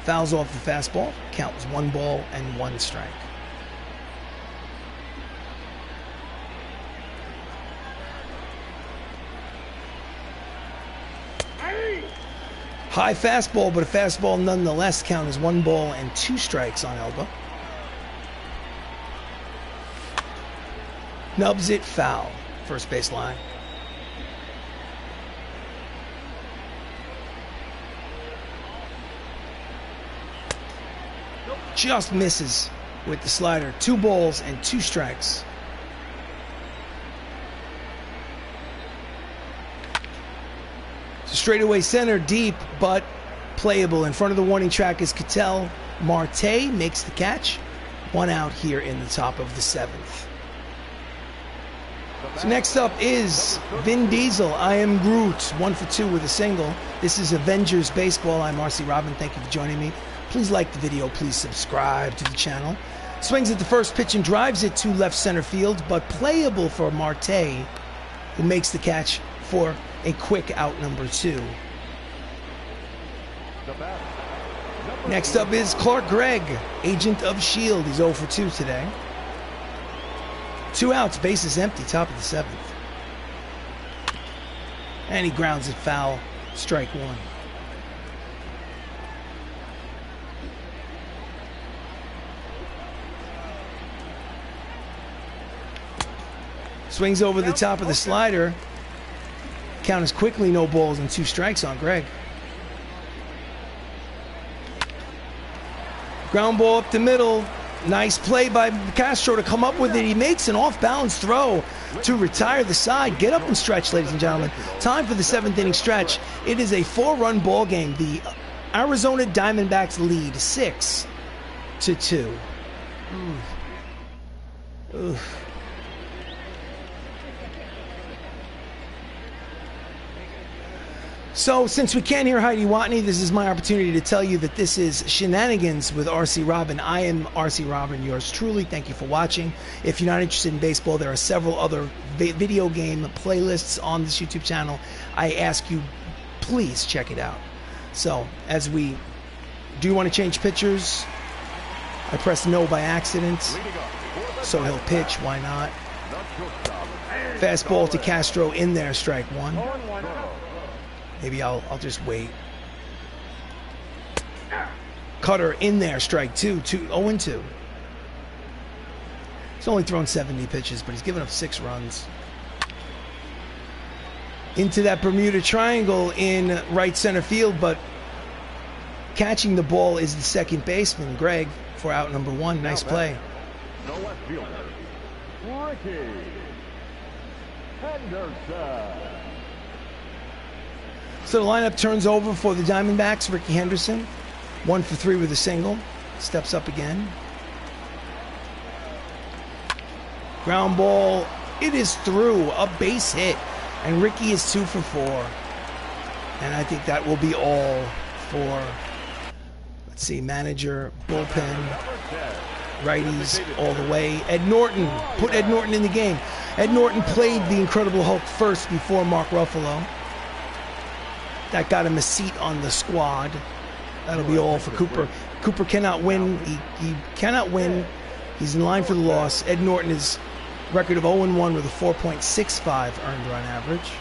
Fouls off the fastball. Count was 1 ball and 1 strike. High fastball, but a fastball nonetheless. Count is 1 ball and 2 strikes on Elba. Nubs it, foul. First base line. Just misses with the slider. 2 balls and 2 strikes. Straightaway center, deep, but playable. In front of the warning track is Ketel Marte, makes the catch. 1 out here in the top of the 7th. So next up is Vin Diesel. I am Groot, 1 for 2 with a single. This is Avengers Baseball. I'm RC Robbin. Thank you for joining me. Please like the video. Please subscribe to the channel. Swings at the first pitch and drives it to left center field, but playable for Marte, who makes the catch for a quick out number 2. Next up is Clark Gregg, Agent of S.H.I.E.L.D. He's 0 for 2 today. 2 outs, bases empty, top of the 7th. And he grounds it foul, strike 1. Swings over the top of the slider. Count is quickly no balls and 2 strikes on Gregg. Ground ball up the middle. Nice play by Castro to come up with it. He makes an off-balance throw to retire the side. Get up and stretch, ladies and gentlemen. Time for the 7th inning stretch. It is a 4-run ball game. The Arizona Diamondbacks lead 6-2. Oof. So, since we can't hear Heidi Watney, this is my opportunity to tell you that this is Shenanigans with RC Robbin. I am RC Robbin, yours truly. Thank you for watching. If you're not interested in baseball, there are several other video game playlists on this YouTube channel. I ask you, please check it out. So, as we do want to change pitchers, I pressed no by accident, so he'll pitch. Why not? Fastball to Castro in there, strike 1. Maybe I'll just wait. Cutter in there, strike 2, 0-2. He's only thrown 70 pitches, but he's given up 6 runs. Into that Bermuda Triangle in right center field, but catching the ball is the second baseman, Gregg, for out number 1. Nice play. The left fielder, Ricky Henderson. So the lineup turns over for the Diamondbacks. Ricky Henderson, 1 for 3 with a single. Steps up again. Ground ball. It is through. A base hit. And Ricky is 2 for 4. And I think that will be all for, let's see, manager, bullpen, righties all the way. Ed Norton. Put Ed Norton in the game. Ed Norton played the Incredible Hulk first before Mark Ruffalo. That got him a seat on the squad. That'll be all for Cooper. Cooper cannot win. He cannot win. He's in line for the loss. Ed Norton is record of 0-1 with a 4.65 earned run average.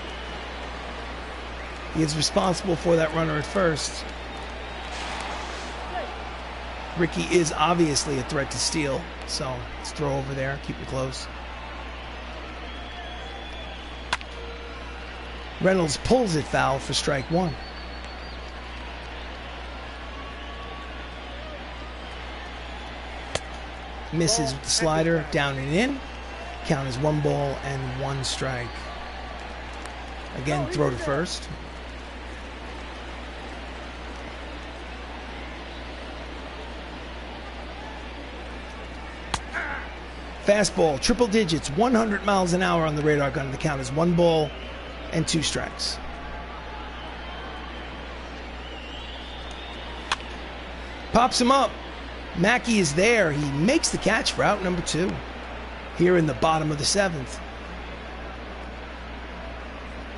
He is responsible for that runner at first. Ricky is obviously a threat to steal. So let's throw over there. Keep it close. Reynolds pulls it foul for strike 1. Misses with the slider, down and in. Count is 1 ball and 1 strike. Again, throw to first. Fastball, triple digits, 100 miles an hour on the radar gun. The count is 1 ball and 2 strikes. Pops him up. Mackey is there. He makes the catch for out number 2 here in the bottom of the 7th.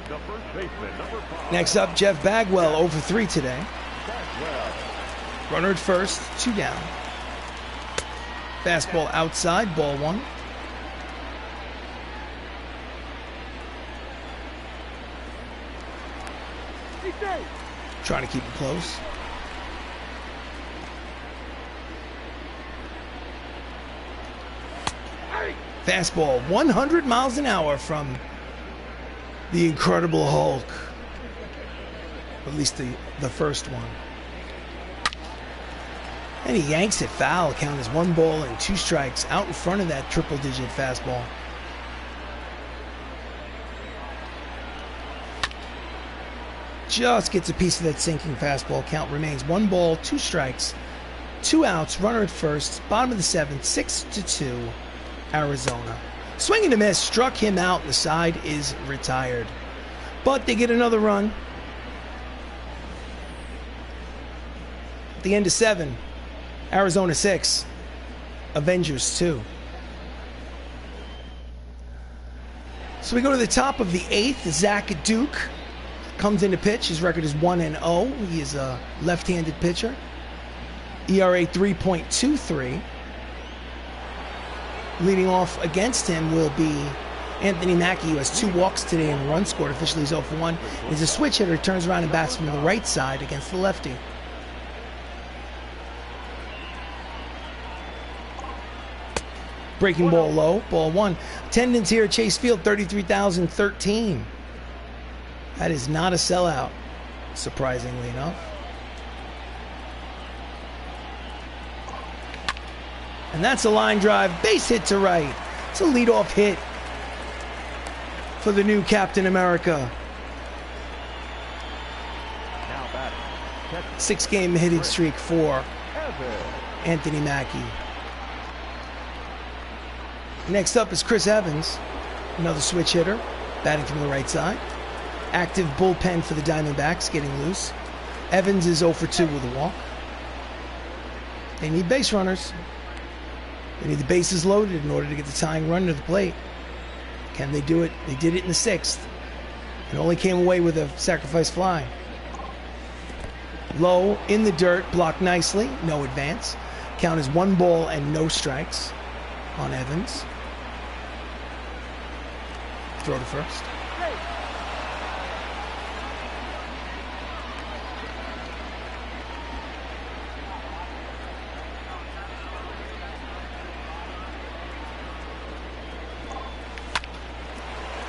The first baseman, number 5. Next up, Jeff Bagwell, 0 for 3 today. Runner at first, 2 down. Fastball outside, ball 1. Trying to keep it close. Fastball, 100 miles an hour from the Incredible Hulk. At least the first one. And he yanks it foul. Count is 1 ball and 2 strikes out in front of that triple-digit fastball. Just gets a piece of that sinking fastball. Count remains 1 ball, 2 strikes, 2 outs, runner at first, bottom of the 7th, 6-2, Arizona. Swing and a miss, struck him out, the side is retired. But they get another run. At the end of 7, Arizona 6, Avengers 2. So we go to the top of the 8th, Zach Duke comes in to pitch. His record is 1-0. He is a left-handed pitcher. ERA 3.23. Leading off against him will be Anthony Mackie, who has 2 walks today and a run scored. Officially he's 0 for 1. He's a switch hitter, turns around and bats from the right side against the lefty. Breaking ball low, ball 1. Attendance here at Chase Field, 33,013. That is not a sellout, surprisingly enough. And that's a line drive, base hit to right. It's a leadoff hit for the new Captain America. 6-game hitting streak for Anthony Mackie. Next up is Chris Evans, another switch hitter, batting from the right side. Active bullpen for the Diamondbacks, getting loose. Evans is 0 for 2 with a walk. They need base runners. They need the bases loaded in order to get the tying run to the plate. Can they do it? They did it in the 6th. And only came away with a sacrifice fly. Low, in the dirt, blocked nicely, no advance. Count is 1 ball and no strikes on Evans. Throw to first.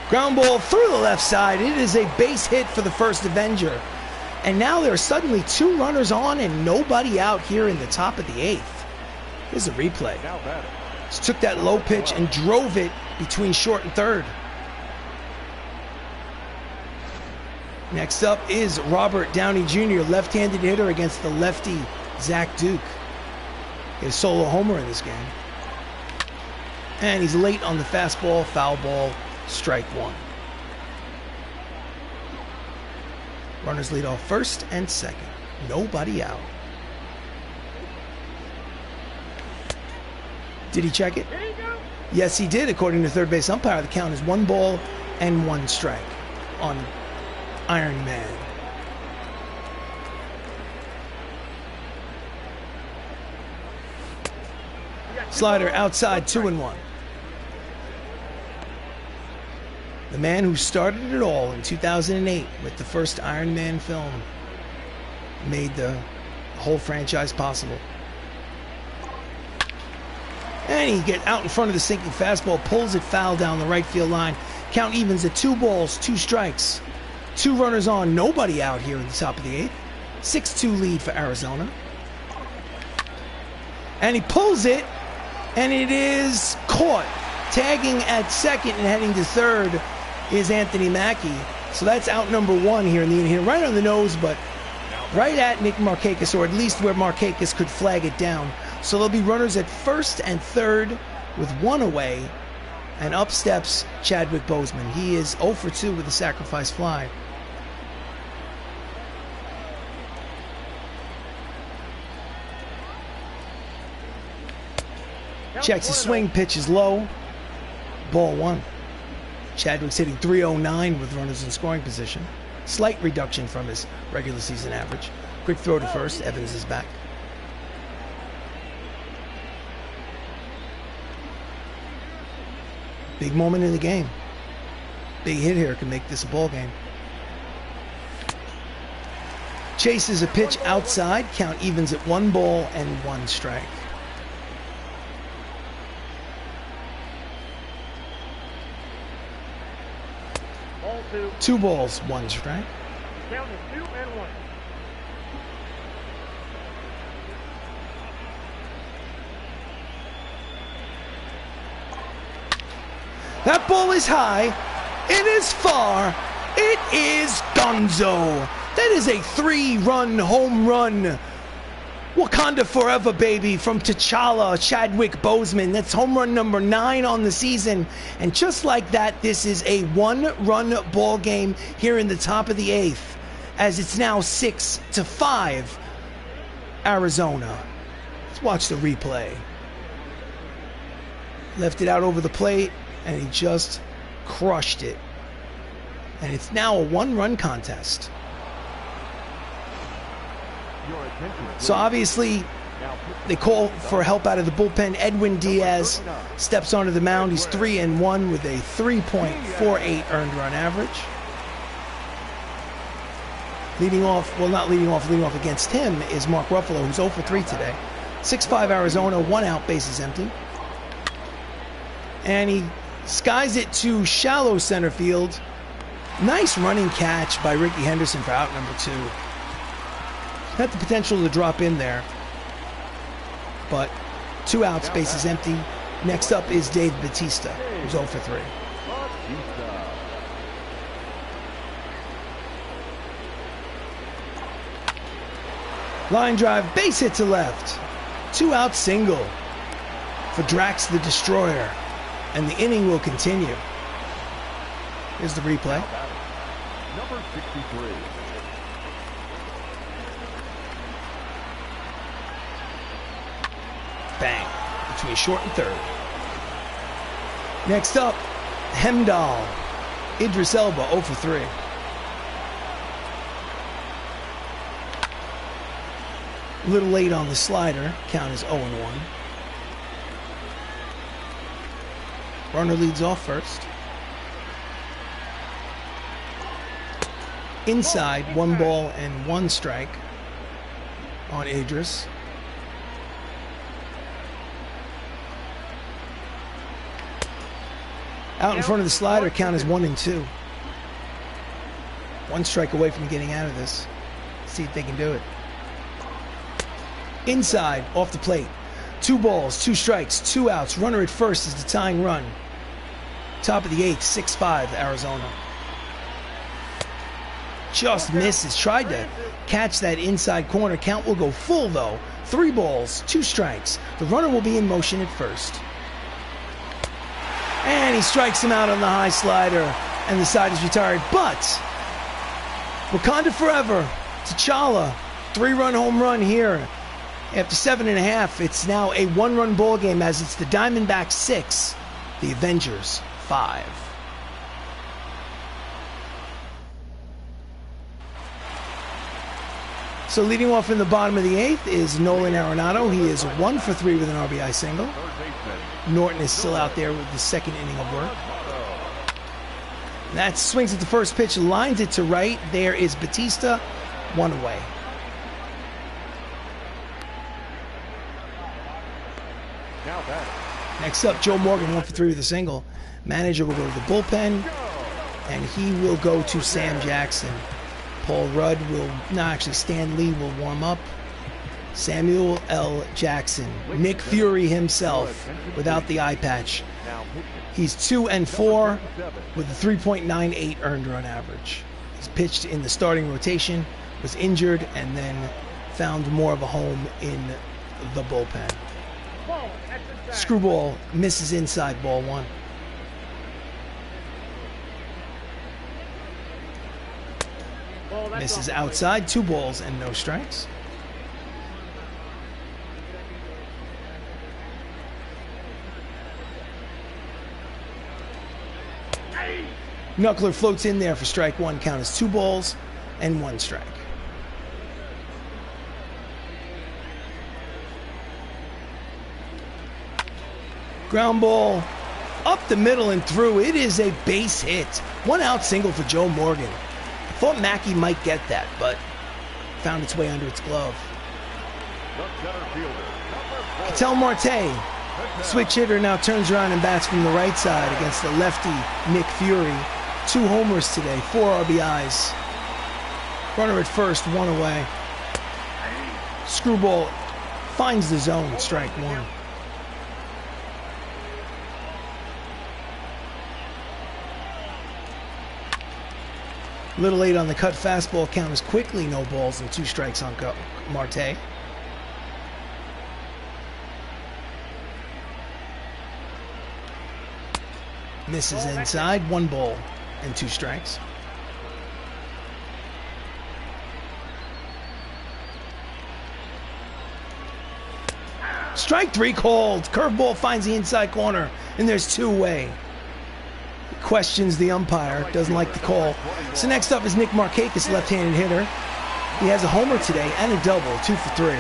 Ground ball through the left side. It is a base hit for the first Avenger. And now there are suddenly 2 runners on and nobody out here in the top of the 8th. Here's a replay. Just took that low pitch and drove it between short and third. Next up is Robert Downey Jr., left-handed hitter against the lefty Zach Duke. His solo homer in this game. And he's late on the fastball, foul ball, strike 1. Runners lead off first and second. Nobody out. Did he check it? Yes, he did. According to third base umpire, the count is 1 ball and 1 strike on Iron Man. Slider outside, 2-1. The man who started it all in 2008 with the first Iron Man film made the whole franchise possible. And he gets out in front of the sinking fastball, pulls it foul down the right field line. Count evens at 2 balls, 2 strikes. 2 runners on, nobody out here in the top of the 8th. 6-2 lead for Arizona. And he pulls it, and it is caught. Tagging at second and heading to third is Anthony Mackie. So that's out number 1 here in the inning. Right on the nose, but right at Nick Markakis, or at least where Markakis could flag it down. So there'll be runners at first and third with 1 away. And up steps Chadwick Boseman. He is 0 for 2 with a sacrifice fly. Checks his swing, pitch is low. Ball 1. Chadwick's hitting .309 with runners in scoring position. Slight reduction from his regular season average. Quick throw to first. Evans is back. Big moment in the game. Big hit here can make this a ball game. Chases a pitch outside. Count evens at 1 ball and 1 strike. Ball 2. 2 balls, 1 strike. Count is 2-1. That ball is high. It is far. It is gonzo. That is a 3-run home run. Wakanda forever, baby, from T'Challa, Chadwick Boseman. That's home run number 9 on the season. And just like that, this is a 1-run ball game here in the top of the 8th, as it's now 6-5 Arizona. Let's watch the replay. Left it out over the plate, and he just crushed it. And it's now a 1-run contest. So obviously, They call for help out of the bullpen. Edwin Diaz steps onto the mound. He's 3-1 with a 3.48 earned run average. Leading off against him is Mark Ruffalo, who's 0 for 3 today. 6-5 Arizona, 1 out, bases empty. And he skies it to shallow center field. Nice running catch by Ricky Henderson for out number 2. Had the potential to drop in there, but 2 outs, bases empty. Next up is Dave Bautista, who's 0 for 3. Line drive, base hit to left. 2 out single for Drax the Destroyer. And the inning will continue. Here's the replay. Number 63. Bang. Between short and third. Next up, Hemdahl. Idris Elba, 0 for 3. A little late on the slider. Count is 0-1. Runner leads off first. Inside, 1 ball and 1 strike on Idris. Out in front of the slider, count is 1-2. 1 strike away from getting out of this. See if they can do it. Inside, off the plate. 2 balls, 2 strikes, 2 outs. Runner at first is the tying run. Top of the 8th, 6-5 Arizona. Just misses. Tried to catch that inside corner. Count will go full though. 3 balls, 2 strikes. The runner will be in motion at first. And he strikes him out on the high slider, and the side is retired. But Wakanda forever. T'Challa, 3-run home run here. After 7.5, it's now a 1-run ball game as it's the Diamondbacks 6, the Avengers 5. So leading off in the bottom of the 8th is Nolan Arenado. He is 1 for 3 with an RBI single. Norton is still out there with the 2nd inning of work. That swings at the first pitch, lines it to right. There is Bautista, 1 away. Next up, Joe Morgan, 1 for 3 with a single. Manager will go to the bullpen, and he will go to Sam Jackson. Paul Rudd will, no, actually Stan Lee will warm up. Samuel L. Jackson, Nick Fury himself, without the eye patch. He's 2-4 with a 3.98 earned run average. He's pitched in the starting rotation, was injured, and then found more of a home in the bullpen. Screwball misses inside, ball 1. Misses outside, 2 balls and no strikes. Knuckler floats in there for strike 1. Count is 2 balls and 1 strike. Ground ball up the middle and through. It is a base hit. 1 out single for Joe Morgan. I thought Mackey might get that, but found its way under its glove. Ketel Marte, switch hitter, now turns around and bats from the right side against the lefty Nick Fury. 2 homers today, 4 RBIs. Runner at first, 1 away. Screwball finds the zone, strike 1. A little late on the cut fastball, count is quickly no balls and 2 strikes on Marte. Misses inside, 1 ball and 2 strikes. Strike 3 called. Curveball finds the inside corner, and there's 2 away. Questions the umpire, doesn't like the call. So next up is Nick Markakis, left-handed hitter. He has a homer today and a double, 2 for 3.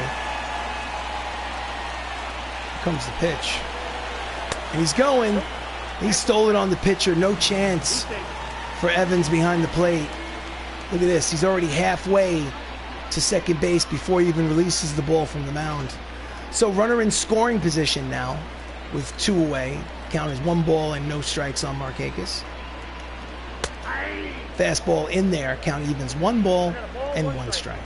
Comes the pitch. And he's going. He stole it on the pitcher. No chance for Evans behind the plate. Look at this. He's already halfway to second base before he even releases the ball from the mound. So runner in scoring position now with 2 away. Count is 1 ball and no strikes on Markakis. Fastball in there. Count evens 1 ball and 1 strike.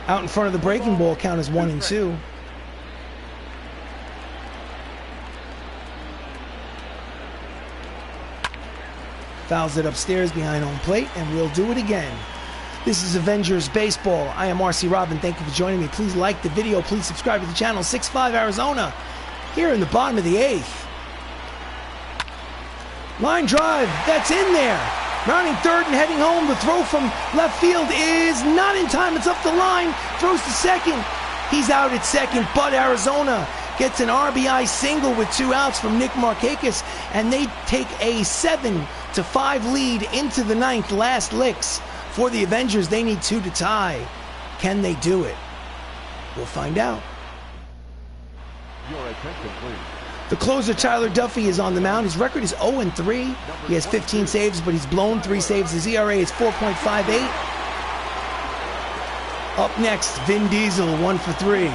Out in front of the breaking ball, count is 1 and 2. Fouls it upstairs behind home plate, and we'll do it again. This is Avengers Baseball. I am RC Robbin. Thank you for joining me. Please like the video. Please subscribe to the channel. 6-5 Arizona here in the bottom of the 8th. Line drive. That's in there. Rounding third and heading home. The throw from left field is not in time. It's up the line. Throws to second. He's out at second, but Arizona gets an RBI single with 2 outs from Nick Markakis, and they take a 7-5 lead into the 9th. Last licks for the Avengers. They need 2 to tie. Can they do it? We'll find out. Your attention, please. The closer, Tyler Duffy, is on the mound. His record is 0-3. He has 15 saves, but he's blown 3 saves. His ERA is 4.58. Up next, Vin Diesel, 1 for 3.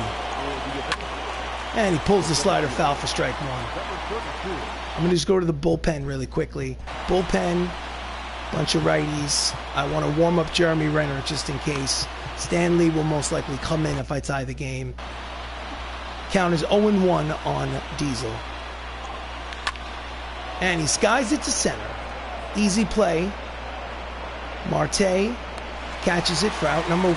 And he pulls the slider foul for strike 1. I'm going to just go to the bullpen really quickly. Bullpen, bunch of righties. I want to warm up Jeremy Renner just in case. Stanley will most likely come in if I tie the game. Count is 0-1 on Diesel. And he skies it to center. Easy play. Marte catches it for out number 1.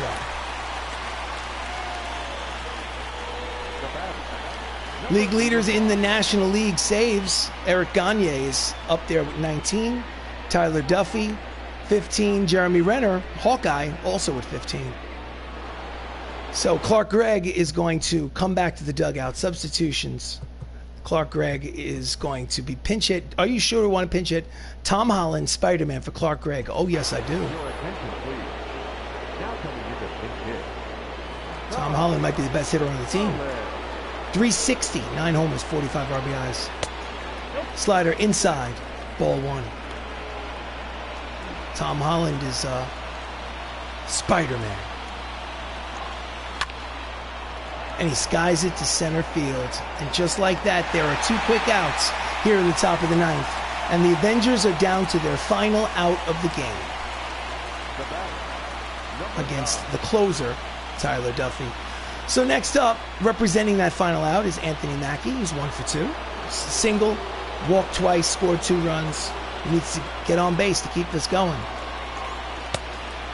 League leaders in the National League saves. Eric Gagne is up there with 19. Tyler Duffy, 15. Jeremy Renner, Hawkeye, also at 15. So Clark Gregg is going to come back to the dugout. Substitutions. Clark Gregg is going to be pinch hit. Are you sure we want to pinch hit? Tom Holland, Spider-Man for Clark Gregg. Oh, yes, I do. Your attention, please. Now coming in the pinch hit. Tom Holland might be the best hitter on the team. 360, 9 homers, 45 RBIs. Slider inside, ball 1. Tom Holland is Spider-Man. And he skies it to center field. And just like that, there are 2 quick outs here in the top of the 9th. And the Avengers are down to their final out of the game against the closer, Tyler Duffy. So next up, representing that final out, is Anthony Mackie. He's 1 for 2. Single, walked twice, scored 2 runs. He needs to get on base to keep this going.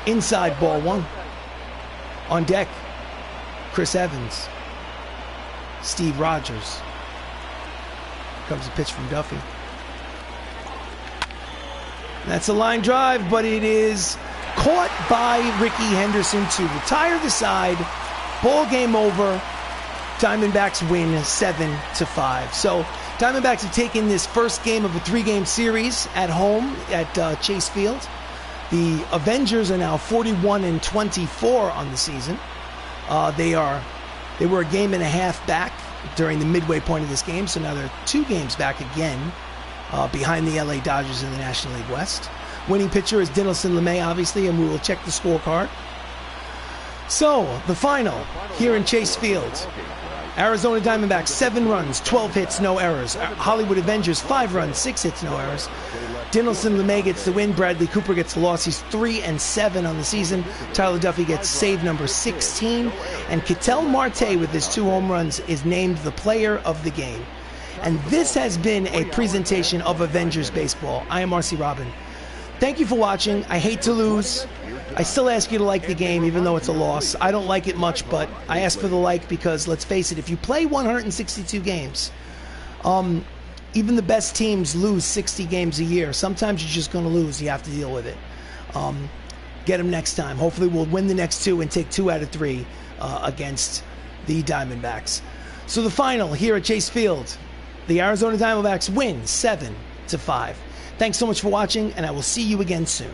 Inside, ball 1. On deck, Chris Evans, Steve Rogers. Comes a pitch from Duffy. That's a line drive, but it is caught by Ricky Henderson to retire the side. Ball game over. Diamondbacks win 7-5. So Diamondbacks have taken this first game of a 3-game series at home at Chase Field. The Avengers are now 41-24 on the season. They were a game and a half back during the midway point of this game, so now they're 2 games back again behind the LA Dodgers in the National League West. Winning pitcher is Dinelson Lamet, obviously, and we will check the scorecard. So, the final here in Chase Field. Arizona Diamondbacks, 7 runs, 12 hits, no errors. Hollywood Avengers, 5 runs, 6 hits, no errors. Dinelson Lamet gets the win. Bradley Cooper gets the loss. He's 3-7 on the season. Tyler Duffy gets save number 16. And Ketel Marte, with his 2 home runs, is named the player of the game. And this has been a presentation of Avengers Baseball. I am RC Robbin. Thank you for watching. I hate to lose. I still ask you to like the game, even though it's a loss. I don't like it much, but I ask for the like because, let's face it, if you play 162 games, even the best teams lose 60 games a year. Sometimes you're just going to lose. You have to deal with it. Get them next time. Hopefully we'll win the next 2 and take 2 out of 3 against the Diamondbacks. So the final here at Chase Field, the Arizona Diamondbacks win 7-5. Thanks so much for watching, and I will see you again soon.